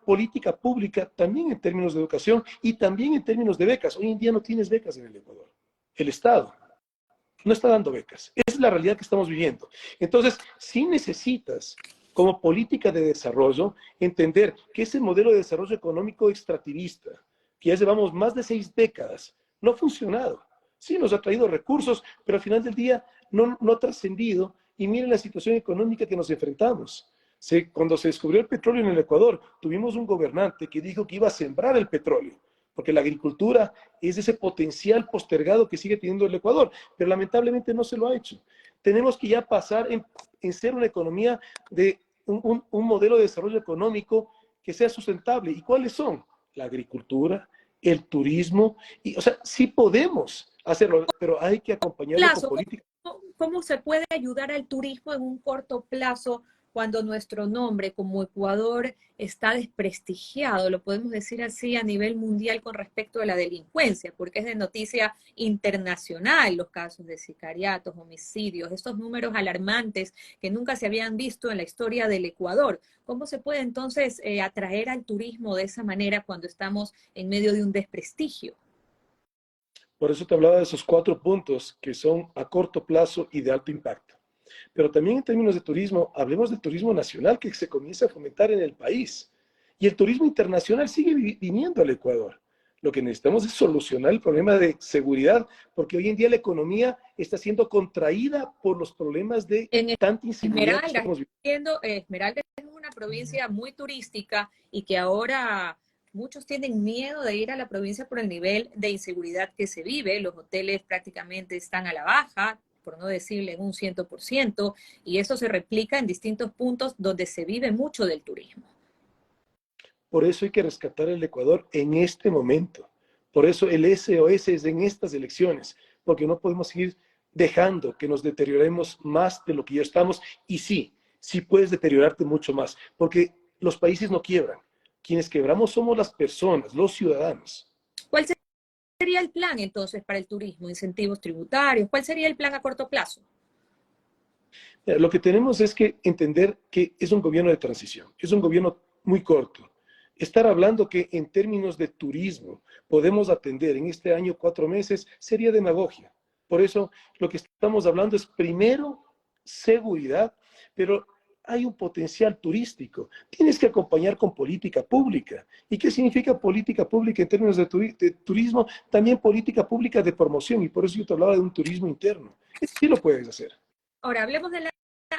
Política pública también en términos de educación y también en términos de becas. Hoy en día no tienes becas en el Ecuador. El Estado no está dando becas. Esa es la realidad que estamos viviendo. Entonces, si necesitas, como política de desarrollo, entender que ese modelo de desarrollo económico extractivista, que ya llevamos más de 6 décadas, no ha funcionado. Sí, nos ha traído recursos, pero al final del día no ha trascendido. Y miren la situación económica que nos enfrentamos. Cuando se descubrió el petróleo en el Ecuador, tuvimos un gobernante que dijo que iba a sembrar el petróleo, porque la agricultura es ese potencial postergado que sigue teniendo el Ecuador, pero lamentablemente no se lo ha hecho. Tenemos que ya pasar en ser una economía de un modelo de desarrollo económico que sea sustentable. ¿Y cuáles son? La agricultura, el turismo, y, o sea, sí podemos hacerlo, pero hay que acompañarlo con políticas. ¿Cómo se puede ayudar al turismo en un corto plazo cuando nuestro nombre como Ecuador está desprestigiado, lo podemos decir así, a nivel mundial con respecto a la delincuencia, porque es de noticia internacional los casos de sicariatos, homicidios, estos números alarmantes que nunca se habían visto en la historia del Ecuador? ¿Cómo se puede entonces atraer al turismo de esa manera cuando estamos en medio de un desprestigio? Por eso te hablaba de esos 4 puntos que son a corto plazo y de alto impacto. Pero también en términos de turismo, hablemos del turismo nacional que se comienza a fomentar en el país. Y el turismo internacional sigue viniendo al Ecuador. Lo que necesitamos es solucionar el problema de seguridad, porque hoy en día la economía está siendo contraída por los problemas de En tanta inseguridad que Esmeralda, estamos viviendo. Esmeralda es una provincia muy turística y que ahora muchos tienen miedo de ir a la provincia por el nivel de inseguridad que se vive. Los hoteles prácticamente están a la baja, por no decirle en un 100%, y eso se replica en distintos puntos donde se vive mucho del turismo. Por eso hay que rescatar el Ecuador en este momento. Por eso el SOS es en estas elecciones, porque no podemos seguir dejando que nos deterioremos más de lo que ya estamos. Y sí puedes deteriorarte mucho más, porque los países no quiebran. Quienes quebramos somos las personas, los ciudadanos. ¿Cuál sería el plan entonces para el turismo? ¿Incentivos tributarios? ¿Cuál sería el plan a corto plazo? Lo que tenemos es que entender que es un gobierno de transición, es un gobierno muy corto. Estar hablando que en términos de turismo podemos atender en este año 4 meses sería demagogia. Por eso lo que estamos hablando es primero seguridad, pero hay un potencial turístico. Tienes que acompañar con política pública. ¿Y qué significa política pública en términos de turismo? También política pública de promoción, y por eso yo te hablaba de un turismo interno. Eso sí lo puedes hacer. Ahora, hablemos de la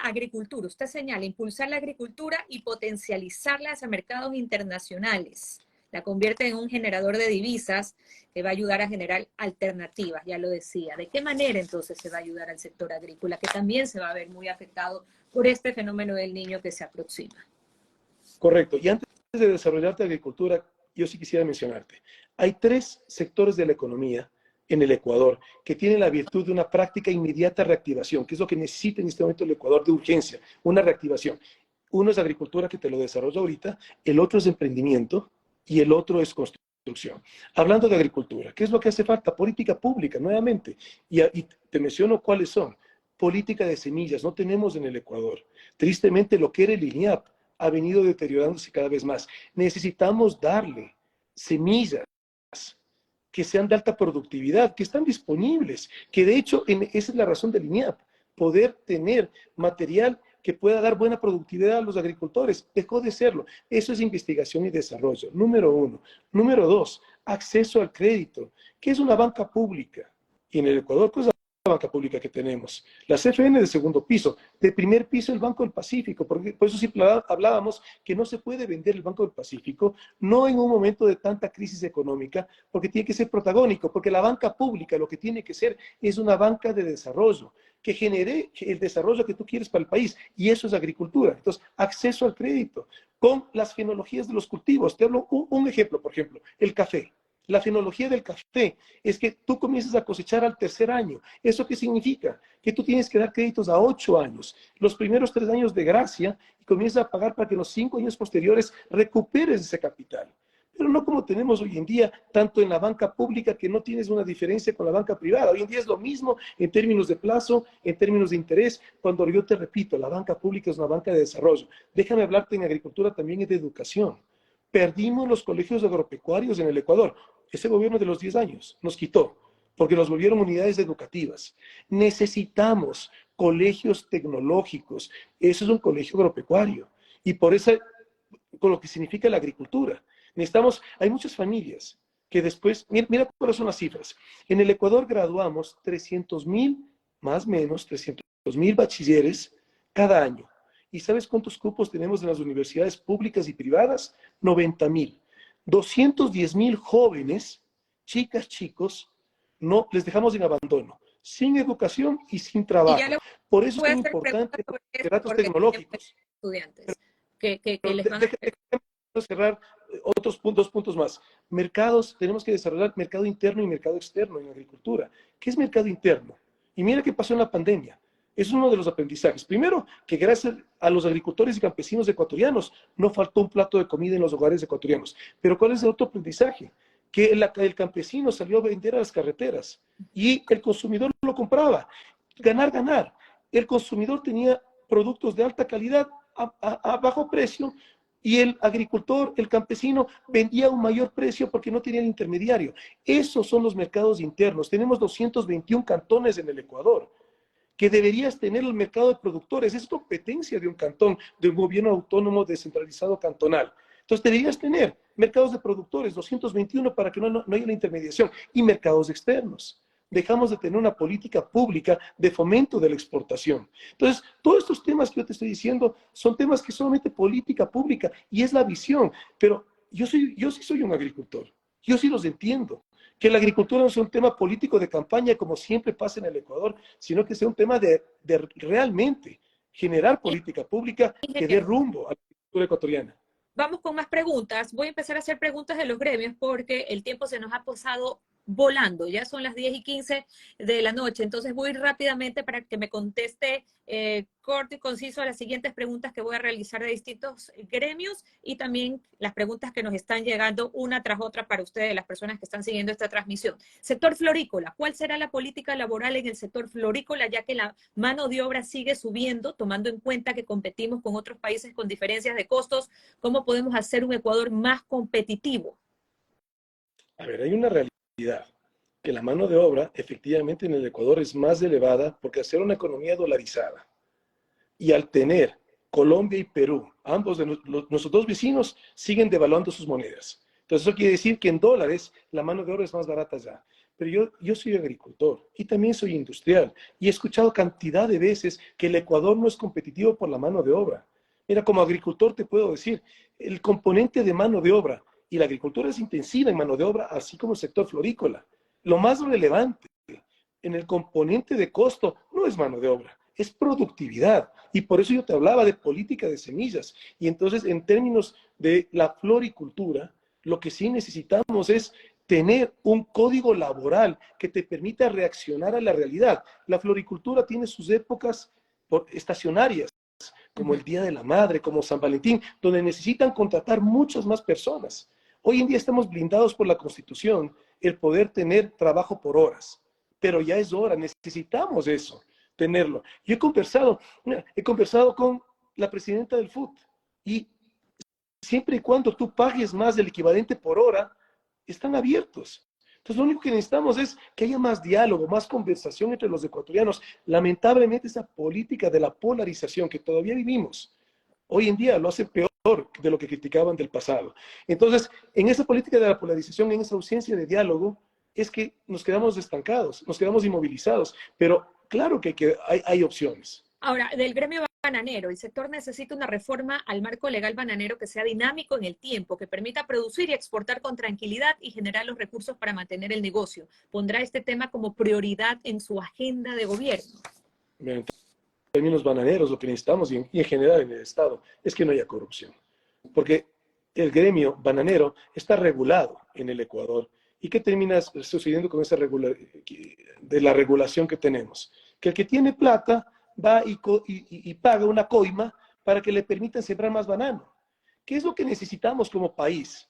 agricultura. Usted señala impulsar la agricultura y potencializarla hacia mercados internacionales. La convierte en un generador de divisas que va a ayudar a generar alternativas, ya lo decía. ¿De qué manera entonces se va a ayudar al sector agrícola, que también se va a ver muy afectado por este fenómeno del niño que se aproxima? Correcto. Y antes de desarrollarte agricultura, yo sí quisiera mencionarte. Hay 3 sectores de la economía en el Ecuador que tienen la virtud de una práctica inmediata reactivación, que es lo que necesita en este momento el Ecuador de urgencia, una reactivación. Uno es agricultura, que te lo desarrollo ahorita, el otro es emprendimiento y el otro es construcción. Hablando de agricultura, ¿qué es lo que hace falta? Política pública, nuevamente. Y te menciono cuáles son. Política de semillas, no tenemos en el Ecuador. Tristemente, lo que era el INIAP ha venido deteriorándose cada vez más. Necesitamos darle semillas que sean de alta productividad, que están disponibles, que de hecho esa es la razón del INIAP, poder tener material que pueda dar buena productividad a los agricultores. Dejó de serlo. Eso es investigación y desarrollo, número 1. Número 2, acceso al crédito, que es una banca pública. Y en el Ecuador, pues la banca pública que tenemos, la CFN de segundo piso, de primer piso el Banco del Pacífico, porque por eso sí hablábamos que no se puede vender el Banco del Pacífico, no en un momento de tanta crisis económica, porque tiene que ser protagónico, porque la banca pública lo que tiene que ser es una banca de desarrollo, que genere el desarrollo que tú quieres para el país, y eso es agricultura. Entonces, acceso al crédito, con las fenologías de los cultivos. Te hablo un ejemplo, por ejemplo, el café. La fenología del café es que tú comienzas a cosechar al tercer año. ¿Eso qué significa? Que tú tienes que dar créditos a 8 años. Los primeros 3 años de gracia y comienzas a pagar para que los 5 años posteriores recuperes ese capital. Pero no como tenemos hoy en día, tanto en la banca pública, que no tienes una diferencia con la banca privada. Hoy en día es lo mismo en términos de plazo, en términos de interés, cuando yo te repito, la banca pública es una banca de desarrollo. Déjame hablarte en agricultura también y de educación. Perdimos los colegios agropecuarios en el Ecuador. Ese gobierno de los 10 años nos quitó, porque nos volvieron unidades educativas. Necesitamos colegios tecnológicos. Eso es un colegio agropecuario. Y por eso, con lo que significa la agricultura. Hay muchas familias que después, mira cuáles son las cifras. En el Ecuador graduamos 300,000, más o menos 300,000 bachilleres cada año. ¿Y sabes cuántos cupos tenemos en las universidades públicas y privadas? 90,000. 210,000 jóvenes, chicas, chicos, no les dejamos en abandono, sin educación y sin trabajo. Por eso es importante los datos tecnológicos. Estudiantes que les van a... Déjame cerrar otros puntos más. Mercados, tenemos que desarrollar mercado interno y mercado externo en agricultura. ¿Qué es mercado interno? Y mira qué pasó en la pandemia. Es uno de los aprendizajes. Primero, que gracias a los agricultores y campesinos ecuatorianos no faltó un plato de comida en los hogares ecuatorianos. Pero ¿cuál es el otro aprendizaje? Que el campesino salió a vender a las carreteras y el consumidor lo compraba. Ganar, ganar. El consumidor tenía productos de alta calidad a bajo precio y el agricultor, el campesino, vendía a un mayor precio porque no tenía el intermediario. Esos son los mercados internos. Tenemos 221 cantones en el Ecuador, que deberías tener el mercado de productores. Es competencia de un cantón, de un gobierno autónomo descentralizado cantonal. Entonces deberías tener mercados de productores, 221, para que no haya una intermediación, y mercados externos. Dejamos de tener una política pública de fomento de la exportación. Entonces, todos estos temas que yo te estoy diciendo son temas que solamente política pública, y es la visión. Pero yo sí soy un agricultor, yo sí los entiendo. Que la agricultura no sea un tema político de campaña como siempre pasa en el Ecuador, sino que sea un tema de realmente generar política pública que dé rumbo a la agricultura ecuatoriana. Vamos con más preguntas. Voy a empezar a hacer preguntas de los gremios porque el tiempo se nos ha pasado volando. Ya son las 10:15 de la noche. Entonces voy rápidamente para que me conteste corto y conciso a las siguientes preguntas que voy a realizar de distintos gremios y también las preguntas que nos están llegando una tras otra para ustedes, las personas que están siguiendo esta transmisión. Sector florícola. ¿Cuál será la política laboral en el sector florícola, ya que la mano de obra sigue subiendo, tomando en cuenta que competimos con otros países con diferencias de costos? ¿Cómo podemos hacer un Ecuador más competitivo? A ver, hay una realidad, que la mano de obra efectivamente en el Ecuador es más elevada porque hacer una economía dolarizada Y al tener Colombia y Perú, ambos de nuestros dos vecinos, siguen devaluando sus monedas. Entonces eso quiere decir que en dólares la mano de obra es más barata ya. Pero yo soy agricultor y también soy industrial y he escuchado cantidad de veces que el Ecuador no es competitivo por la mano de obra. Mira, como agricultor te puedo decir, el componente de mano de obra, y la agricultura es intensiva en mano de obra, así como el sector florícola. Lo más relevante en el componente de costo no es mano de obra, es productividad. Y por eso yo te hablaba de política de semillas. Y entonces, en términos de la floricultura, lo que sí necesitamos es tener un código laboral que te permita reaccionar a la realidad. La floricultura tiene sus épocas estacionarias, como el Día de la Madre, como San Valentín, donde necesitan contratar muchas más personas. Hoy en día estamos blindados por la Constitución el poder tener trabajo por horas, pero ya es hora, necesitamos eso, tenerlo. Yo he conversado con la presidenta del FUT y siempre y cuando tú pagues más del equivalente por hora, están abiertos. Entonces, lo único que necesitamos es que haya más diálogo, más conversación entre los ecuatorianos. Lamentablemente, esa política de la polarización que todavía vivimos, hoy en día lo hace peor de lo que criticaban del pasado. Entonces, en esa política de la polarización, en esa ausencia de diálogo, es que nos quedamos estancados, nos quedamos inmovilizados. Pero claro que hay opciones. Ahora, del gremio bananero, el sector necesita una reforma al marco legal bananero que sea dinámico en el tiempo, que permita producir y exportar con tranquilidad y generar los recursos para mantener el negocio. ¿Pondrá este tema como prioridad en su agenda de gobierno? En términos bananeros, lo que necesitamos y en general en el Estado es que no haya corrupción. Porque el gremio bananero está regulado en el Ecuador. ¿Y qué termina sucediendo con esa de la regulación que tenemos? Que el que tiene plata va y paga una coima para que le permitan sembrar más banano. ¿Qué es lo que necesitamos como país?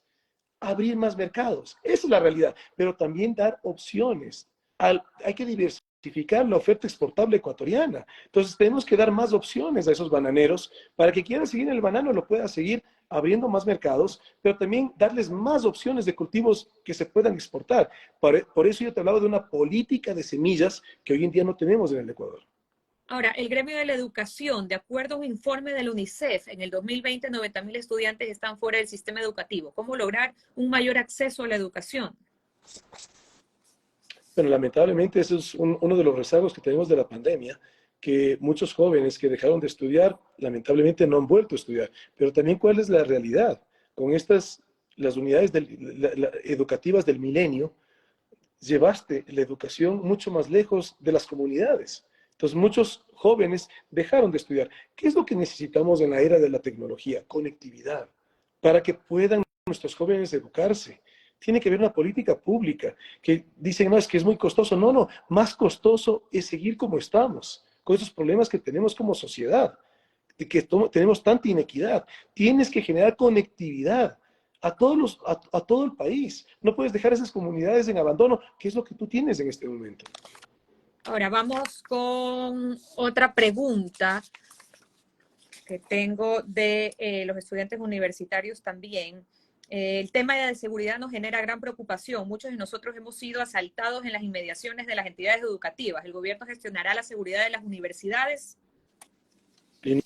Abrir más mercados. Esa es la realidad, pero también dar opciones. Hay que diversificar la oferta exportable ecuatoriana. Entonces tenemos que dar más opciones a esos bananeros para que quieran seguir el banano, lo puedan seguir abriendo más mercados, pero también darles más opciones de cultivos que se puedan exportar. Por eso yo te hablaba de una política de semillas que hoy en día no tenemos en el Ecuador. Ahora, el gremio de la educación, de acuerdo a un informe del UNICEF, en el 2020 90.000 estudiantes están fuera del sistema educativo. ¿Cómo lograr un mayor acceso a la educación? Bueno, lamentablemente eso es uno de los rezagos que tenemos de la pandemia, que muchos jóvenes que dejaron de estudiar, lamentablemente no han vuelto a estudiar. Pero también, ¿cuál es la realidad? Con las unidades educativas del milenio, llevaste la educación mucho más lejos de las comunidades. Entonces, muchos jóvenes dejaron de estudiar. ¿Qué es lo que necesitamos en la era de la tecnología? Conectividad, para que puedan nuestros jóvenes educarse. Tiene que haber una política pública que dicen, no, es que es muy costoso. No, no, más costoso es seguir como estamos, con esos problemas que tenemos como sociedad, de que tenemos tanta inequidad. Tienes que generar conectividad a todo el país. No puedes dejar esas comunidades en abandono, que es lo que tú tienes en este momento. Ahora vamos con otra pregunta que tengo de los estudiantes universitarios también. El tema de la seguridad nos genera gran preocupación. Muchos de nosotros hemos sido asaltados en las inmediaciones de las entidades educativas. ¿El gobierno gestionará la seguridad de las universidades? Y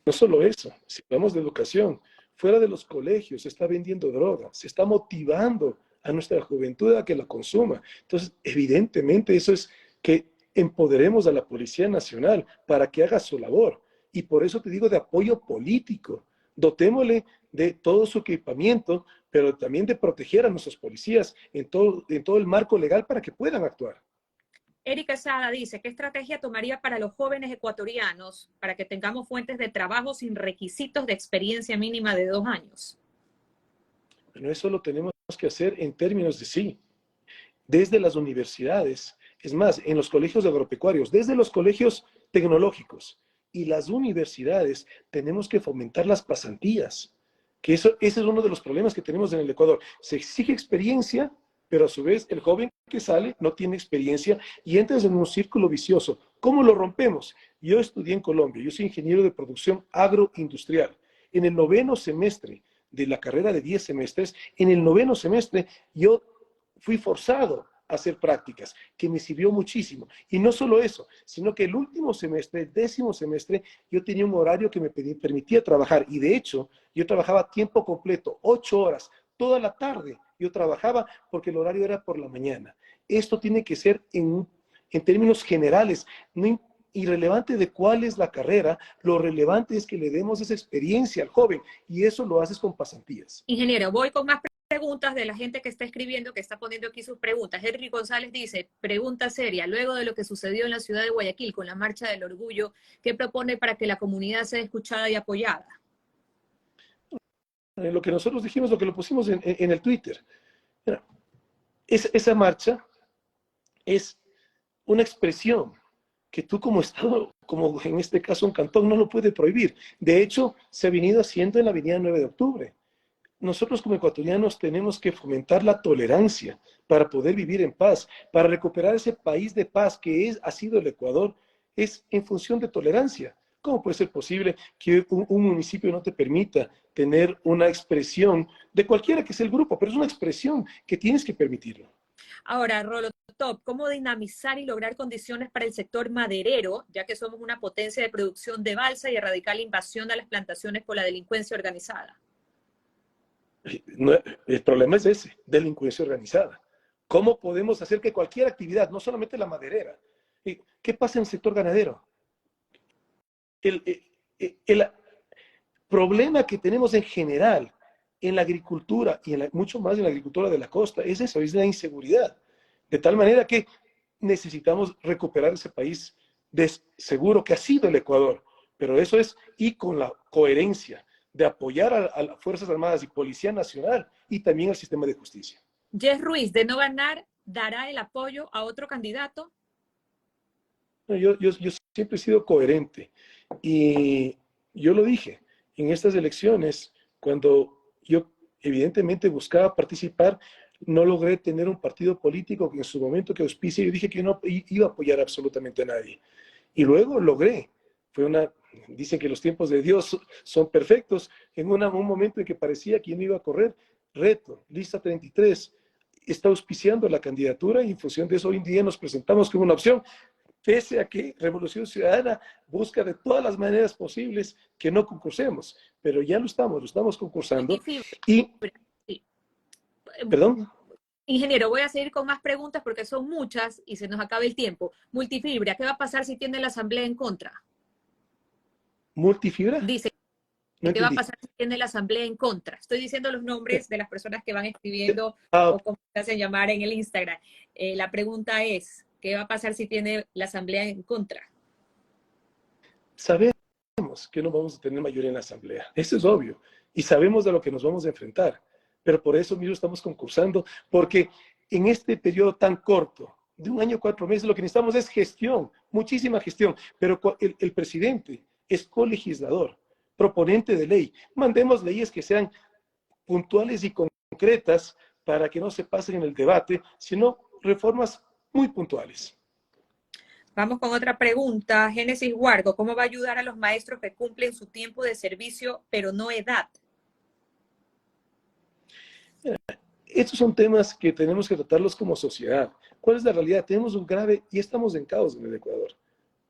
no solo eso, si hablamos de educación, fuera de los colegios se está vendiendo droga, se está motivando a nuestra juventud a que la consuma. Entonces, evidentemente eso es que empoderemos a la Policía Nacional para que haga su labor. Y por eso te digo de apoyo político. Dotémosle de todo su equipamiento, pero también de proteger a nuestros policías en todo el marco legal para que puedan actuar. Erika Sada dice, ¿qué estrategia tomaría para los jóvenes ecuatorianos para que tengamos fuentes de trabajo sin requisitos de experiencia mínima de 2 años? Bueno, eso lo tenemos que hacer en términos de sí, desde las universidades, es más, en los colegios agropecuarios, desde los colegios tecnológicos y las universidades, tenemos que fomentar las pasantías, que ese es uno de los problemas que tenemos en el Ecuador. Se exige experiencia, pero a su vez el joven que sale no tiene experiencia y entras en un círculo vicioso. ¿Cómo lo rompemos? Yo estudié en Colombia, yo soy ingeniero de producción agroindustrial. En el 9º semestre de la carrera de 10 semestres, en el 9º semestre yo fui forzado hacer prácticas, que me sirvió muchísimo. Y no solo eso, sino que el último semestre, el 10º semestre, yo tenía un horario que me permitía trabajar. Y de hecho, yo trabajaba a tiempo completo, 8 horas, toda la tarde. Yo trabajaba porque el horario era por la mañana. Esto tiene que ser en términos generales, no irrelevante de cuál es la carrera, lo relevante es que le demos esa experiencia al joven y eso lo haces con pasantías. Ingeniero, voy con más preguntas de la gente que está escribiendo, que está poniendo aquí sus preguntas. Henry González dice, pregunta seria, luego de lo que sucedió en la ciudad de Guayaquil con la Marcha del Orgullo, ¿qué propone para que la comunidad sea escuchada y apoyada? Lo que nosotros dijimos, lo que lo pusimos en el Twitter. Mira, esa marcha es una expresión que tú como Estado, como en este caso un cantón, no lo puede prohibir. De hecho, se ha venido haciendo en la avenida 9 de octubre. Nosotros como ecuatorianos tenemos que fomentar la tolerancia para poder vivir en paz, para recuperar ese país de paz que ha sido el Ecuador, es en función de tolerancia. ¿Cómo puede ser posible que un municipio no te permita tener una expresión de cualquiera que sea el grupo? Pero es una expresión que tienes que permitirlo. Ahora, Rolotop, ¿cómo dinamizar y lograr condiciones para el sector maderero, ya que somos una potencia de producción de balsa y erradicar la invasión a las plantaciones por la delincuencia organizada? No, el problema es ese, delincuencia organizada. ¿Cómo podemos hacer que cualquier actividad, no solamente la maderera, qué pasa en el sector ganadero? El problema que tenemos en general en la agricultura y mucho más en la agricultura de la costa es eso, es la inseguridad. De tal manera que necesitamos recuperar ese país seguro que ha sido el Ecuador, pero eso es, y con la coherencia de apoyar a las Fuerzas Armadas y Policía Nacional y también al sistema de justicia. Jess Ruiz, de no ganar, ¿dará el apoyo a otro candidato? No, yo siempre he sido coherente y yo lo dije, en estas elecciones, cuando yo evidentemente buscaba participar, no logré tener un partido político que en su momento que auspicie, yo dije que no iba a apoyar absolutamente a nadie. Y luego logré. Dicen que los tiempos de Dios son perfectos. En un momento en que parecía que no iba a correr, reto, lista 33, está auspiciando la candidatura y en función de eso hoy en día nos presentamos como una opción, pese a que Revolución Ciudadana busca de todas las maneras posibles que no concursemos, pero ya lo estamos concursando. Y, ¿perdón? Ingeniero, voy a seguir con más preguntas porque son muchas y se nos acaba el tiempo. Multifibra, ¿qué va a pasar si tiene la asamblea en contra? ¿Multifibra? Dice, No ¿qué va a entendí. pasar si tiene la asamblea en contra? Estoy diciendo los nombres de las personas que van escribiendo o como se hacen llamar en el Instagram. La pregunta es, ¿qué va a pasar si tiene la asamblea en contra? Sabemos que no vamos a tener mayoría en la asamblea, eso es obvio, y sabemos de lo que nos vamos a enfrentar, pero por eso mismo estamos concursando, porque en este periodo tan corto, de 1 año 4 meses, lo que necesitamos es gestión, muchísima gestión, pero el presidente es colegislador, proponente de ley. Mandemos leyes que sean puntuales y concretas para que no se pasen en el debate, sino reformas muy puntuales. Vamos con otra pregunta. Génesis Guardo, ¿cómo va a ayudar a los maestros que cumplen su tiempo de servicio, pero no edad? Estos son temas que tenemos que tratarlos como sociedad. ¿Cuál es la realidad? Tenemos un grave, y estamos en caos en el Ecuador.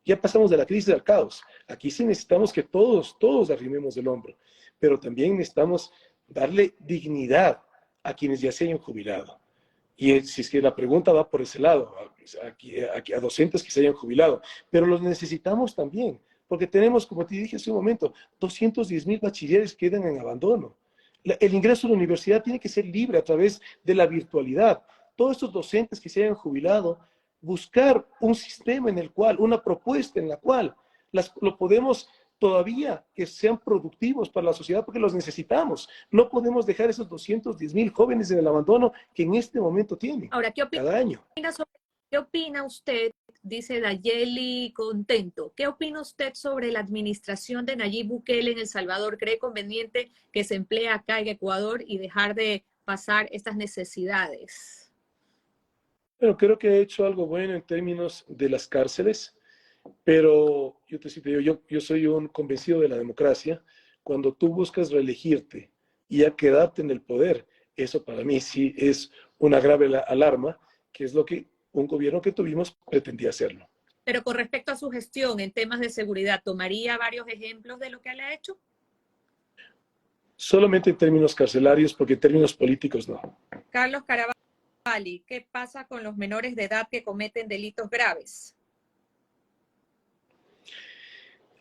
Ya pasamos de la crisis al caos. Aquí sí necesitamos que todos arrimemos el hombro, pero también necesitamos darle dignidad a quienes ya se hayan jubilado. Y si es que la pregunta va por ese lado, a docentes que se hayan jubilado, pero los necesitamos también, porque tenemos, como te dije hace un momento, 210,000 bachilleres que quedan en abandono. El ingreso a la universidad tiene que ser libre a través de la virtualidad. Todos estos docentes que se hayan jubilado, buscar un sistema en el cual, una propuesta en la cual lo podemos todavía que sean productivos para la sociedad porque los necesitamos. No podemos dejar esos 210,000 jóvenes en el abandono que en este momento tienen. Ahora, cada año. ¿Qué opina usted? Dice Dayeli Contento. ¿Qué opina usted sobre la administración de Nayib Bukele en El Salvador? ¿Cree conveniente que se emplee acá en Ecuador y dejar de pasar estas necesidades? Bueno, creo que ha hecho algo bueno en términos de las cárceles, pero yo soy un convencido de la democracia. Cuando tú buscas reelegirte y ya quedarte en el poder, eso para mí sí es una grave alarma que es lo que un gobierno que tuvimos pretendía hacerlo. Pero con respecto a su gestión en temas de seguridad, ¿tomaría varios ejemplos de lo que él ha hecho? Solamente en términos carcelarios, porque en términos políticos no. Carlos Caravalli, ¿qué pasa con los menores de edad que cometen delitos graves?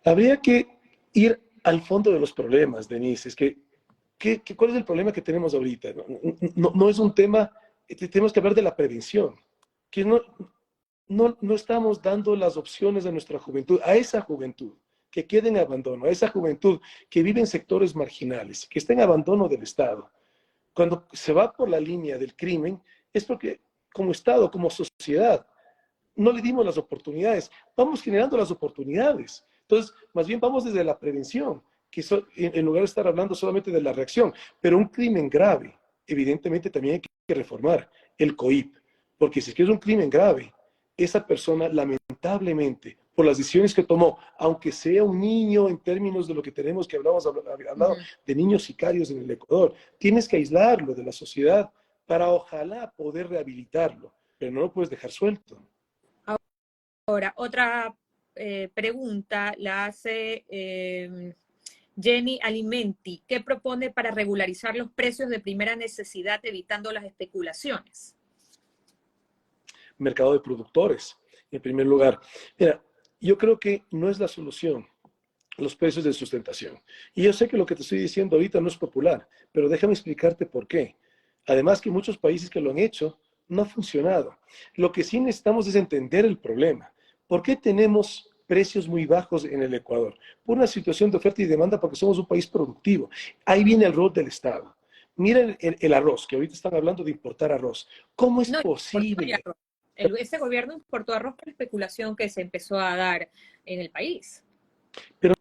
Habría que ir al fondo de los problemas, Denise. Es que, ¿cuál es el problema que tenemos ahorita? No es un tema, tenemos que hablar de la prevención, que no estamos dando las opciones a nuestra juventud, a esa juventud que quede en abandono, a esa juventud que vive en sectores marginales, que está en abandono del Estado. Cuando se va por la línea del crimen, es porque como Estado, como sociedad, no le dimos las oportunidades, vamos generando las oportunidades. Entonces, más bien vamos desde la prevención, en lugar de estar hablando solamente de la reacción. Pero un crimen grave, evidentemente también hay que reformar el COIP, porque si es que es un crimen grave, esa persona lamentablemente, por las decisiones que tomó, aunque sea un niño en términos de lo que tenemos que hablado de niños sicarios en el Ecuador, tienes que aislarlo de la sociedad para ojalá poder rehabilitarlo, pero no lo puedes dejar suelto. Ahora, otra pregunta la hace Jenny Alimenti. ¿Qué propone para regularizar los precios de primera necesidad evitando las especulaciones? Mercado de productores, en primer lugar. Mira, yo creo que no es la solución los precios de sustentación. Y yo sé que lo que te estoy diciendo ahorita no es popular, pero déjame explicarte por qué. Además que muchos países que lo han hecho no ha funcionado. Lo que sí necesitamos es entender el problema. ¿Por qué tenemos precios muy bajos en el Ecuador? Por una situación de oferta y demanda, porque somos un país productivo. Ahí viene el rol del Estado. Miren el arroz, que ahorita están hablando de importar arroz. ¿Cómo es posible? Este gobierno importó arroz por especulación que se empezó a dar en el país. Pero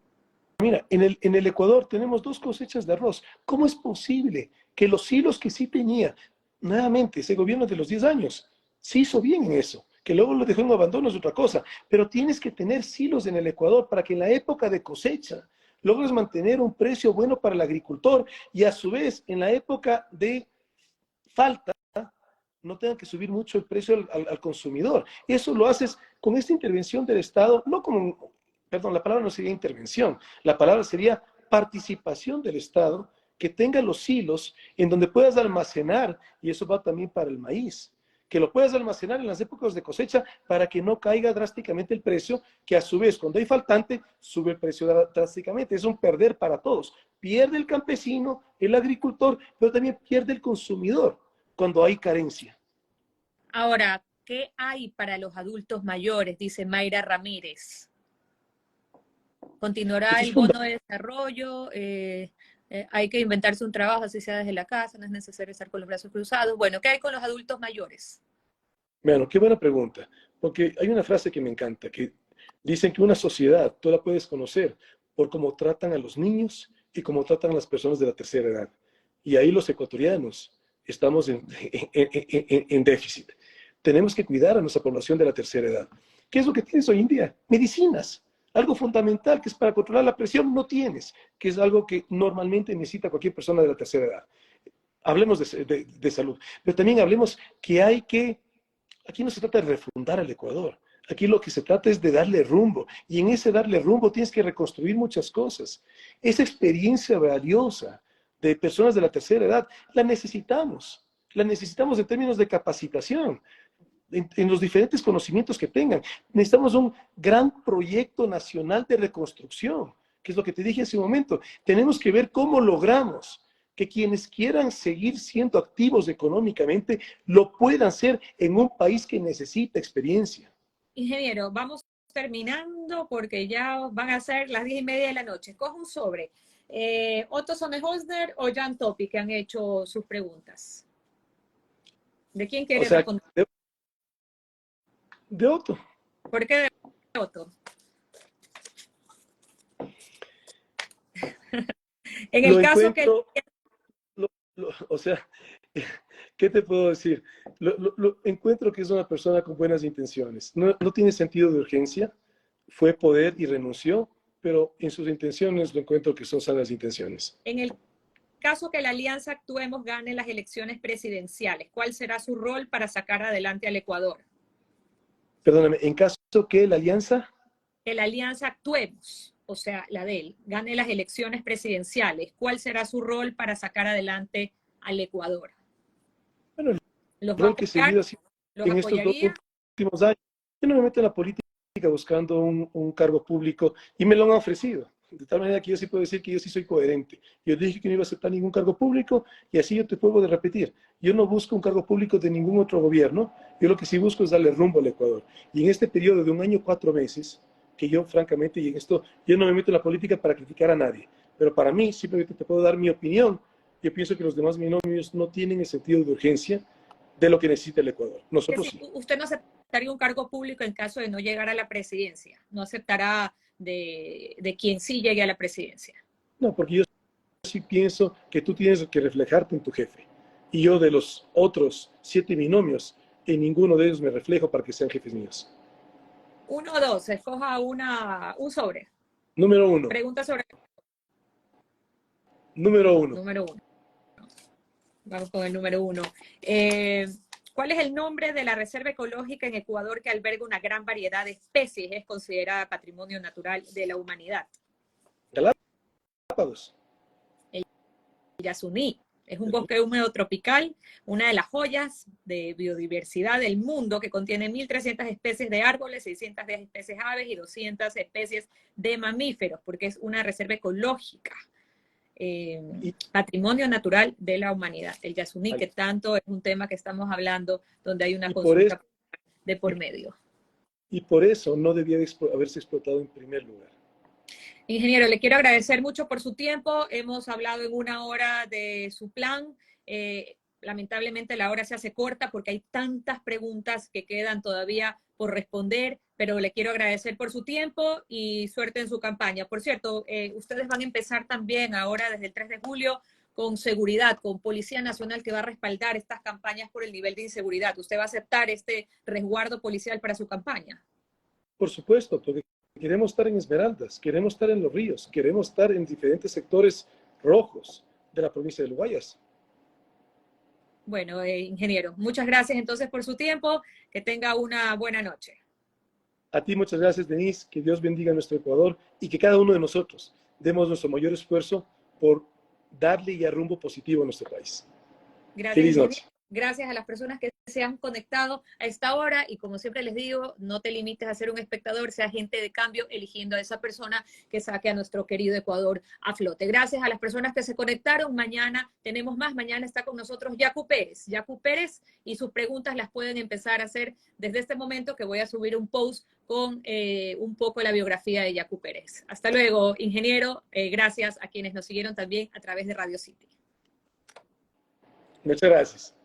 mira, en el Ecuador tenemos 2 cosechas de arroz. ¿Cómo es posible que los hilos que sí tenía, nuevamente, ese gobierno de los 10 años, sí hizo bien en eso? Que luego lo dejó en abandono es otra cosa. Pero tienes que tener silos en el Ecuador para que en la época de cosecha logres mantener un precio bueno para el agricultor y a su vez en la época de falta no tengan que subir mucho el precio al consumidor. Eso lo haces con esta intervención del Estado, no como, perdón, la palabra no sería intervención, la palabra sería participación del Estado, que tenga los hilos en donde puedas almacenar, y eso va también para el maíz, que lo puedas almacenar en las épocas de cosecha para que no caiga drásticamente el precio, que a su vez cuando hay faltante sube el precio drásticamente. Es un perder para todos. Pierde el campesino, el agricultor, pero también pierde el consumidor cuando hay carencia. Ahora, ¿qué hay para los adultos mayores? Dice Mayra Ramírez. ¿Continuará el bono de desarrollo? Hay que inventarse un trabajo, así sea desde la casa, no es necesario estar con los brazos cruzados. Bueno, ¿qué hay con los adultos mayores? Bueno, qué buena pregunta, porque hay una frase que me encanta, que dicen que una sociedad tú la puedes conocer por cómo tratan a los niños y cómo tratan a las personas de la tercera edad. Y ahí los ecuatorianos estamos en déficit. Tenemos que cuidar a nuestra población de la tercera edad. ¿Qué es lo que tienes hoy en día? Medicinas. Algo fundamental que es para controlar la presión no tienes, que es algo que normalmente necesita cualquier persona de la tercera edad. Hablemos de salud, pero también hablemos que aquí no se trata de refundar al Ecuador, aquí lo que se trata es de darle rumbo, y en ese darle rumbo tienes que reconstruir muchas cosas. Esa experiencia valiosa de personas de la tercera edad, la necesitamos en términos de capacitación, en los diferentes conocimientos que tengan. Necesitamos un gran proyecto nacional de reconstrucción, que es lo que te dije hace un momento. Tenemos que ver cómo logramos que quienes quieran seguir siendo activos económicamente lo puedan hacer en un país que necesita experiencia. Ingeniero, vamos terminando porque ya van a ser las 10:30 de la noche. Coja un sobre. Otto Sommer-Holzner o Jan Topi, que han hecho sus preguntas. ¿De quién quiere responder? De Otto. ¿Por qué de Otto? En el caso que... O sea, ¿qué te puedo decir? Encuentro que es una persona con buenas intenciones. No tiene sentido de urgencia. Fue poder y renunció, pero en sus intenciones lo encuentro que son sanas intenciones. En el caso que la Alianza Actuemos gane las elecciones presidenciales, ¿cuál será su rol para sacar adelante al Ecuador? Perdóname, en caso que la alianza... Que la Alianza Actuemos, o sea, la de él, gane las elecciones presidenciales, ¿cuál será su rol para sacar adelante al Ecuador? Bueno, el ¿Los va a rol que he apoyar? seguido así ¿Los en estos dos apoyaría? últimos años. Yo no me meto en la política buscando un cargo público y me lo han ofrecido. De tal manera que yo sí puedo decir que yo sí soy coherente. Yo dije que no iba a aceptar ningún cargo público y así yo te puedo repetir. Yo no busco un cargo público de ningún otro gobierno. Yo lo que sí busco es darle rumbo al Ecuador. Y en este periodo de 1 año, 4 meses, que yo francamente, y en esto, yo no me meto en la política para criticar a nadie. Pero para mí, simplemente te puedo dar mi opinión. Yo pienso que los demás binomios no tienen el sentido de urgencia de lo que necesita el Ecuador. Que Nosotros si sí. usted no aceptaría un cargo público en caso de no llegar a la presidencia, no aceptará de quien sí llegue a la presidencia. No, porque yo sí pienso que tú tienes que reflejarte en tu jefe. Y yo de los otros 7 binomios, en ninguno de ellos me reflejo para que sean jefes míos. 1 o 2, escoja un sobre. Número 1. Pregunta sobre Número 1. número 1. Vamos con el número 1. ¿Cuál es el nombre de la reserva ecológica en Ecuador que alberga una gran variedad de especies? Es considerada patrimonio natural de la humanidad. Galápagos. El Yasuní. Es un bosque húmedo tropical, una de las joyas de biodiversidad del mundo, que contiene 1.300 especies de árboles, 610 especies de aves y 200 especies de mamíferos, porque es una reserva ecológica. Patrimonio natural de la humanidad. El Yasuní, que tanto es un tema que estamos hablando, donde hay una consulta de por medio. Y por eso no debía haberse explotado en primer lugar. Ingeniero, le quiero agradecer mucho por su tiempo. Hemos hablado en 1 hora de su plan. Lamentablemente la hora se hace corta porque hay tantas preguntas que quedan todavía por responder, pero le quiero agradecer por su tiempo y suerte en su campaña. Por cierto, ustedes van a empezar también ahora desde el 3 de julio con seguridad, con Policía Nacional que va a respaldar estas campañas por el nivel de inseguridad. ¿Usted va a aceptar este resguardo policial para su campaña? Por supuesto, porque queremos estar en Esmeraldas, queremos estar en Los Ríos, queremos estar en diferentes sectores rojos de la provincia del Guayas. Bueno, ingeniero, muchas gracias entonces por su tiempo. Que tenga una buena noche. A ti muchas gracias, Denise. Que Dios bendiga a nuestro Ecuador y que cada uno de nosotros demos nuestro mayor esfuerzo por darle ya rumbo positivo a nuestro país. Gracias, Feliz noche. Gracias a las personas que se han conectado a esta hora y como siempre les digo, no te limites a ser un espectador, sea agente de cambio eligiendo a esa persona que saque a nuestro querido Ecuador a flote. Gracias a las personas que se conectaron. Mañana tenemos más. Mañana está con nosotros Yacu Pérez. Yacu Pérez, y sus preguntas las pueden empezar a hacer desde este momento, que voy a subir un post con un poco la biografía de Yacu Pérez. Hasta luego, ingeniero. Gracias a quienes nos siguieron también a través de Radio City. Muchas gracias.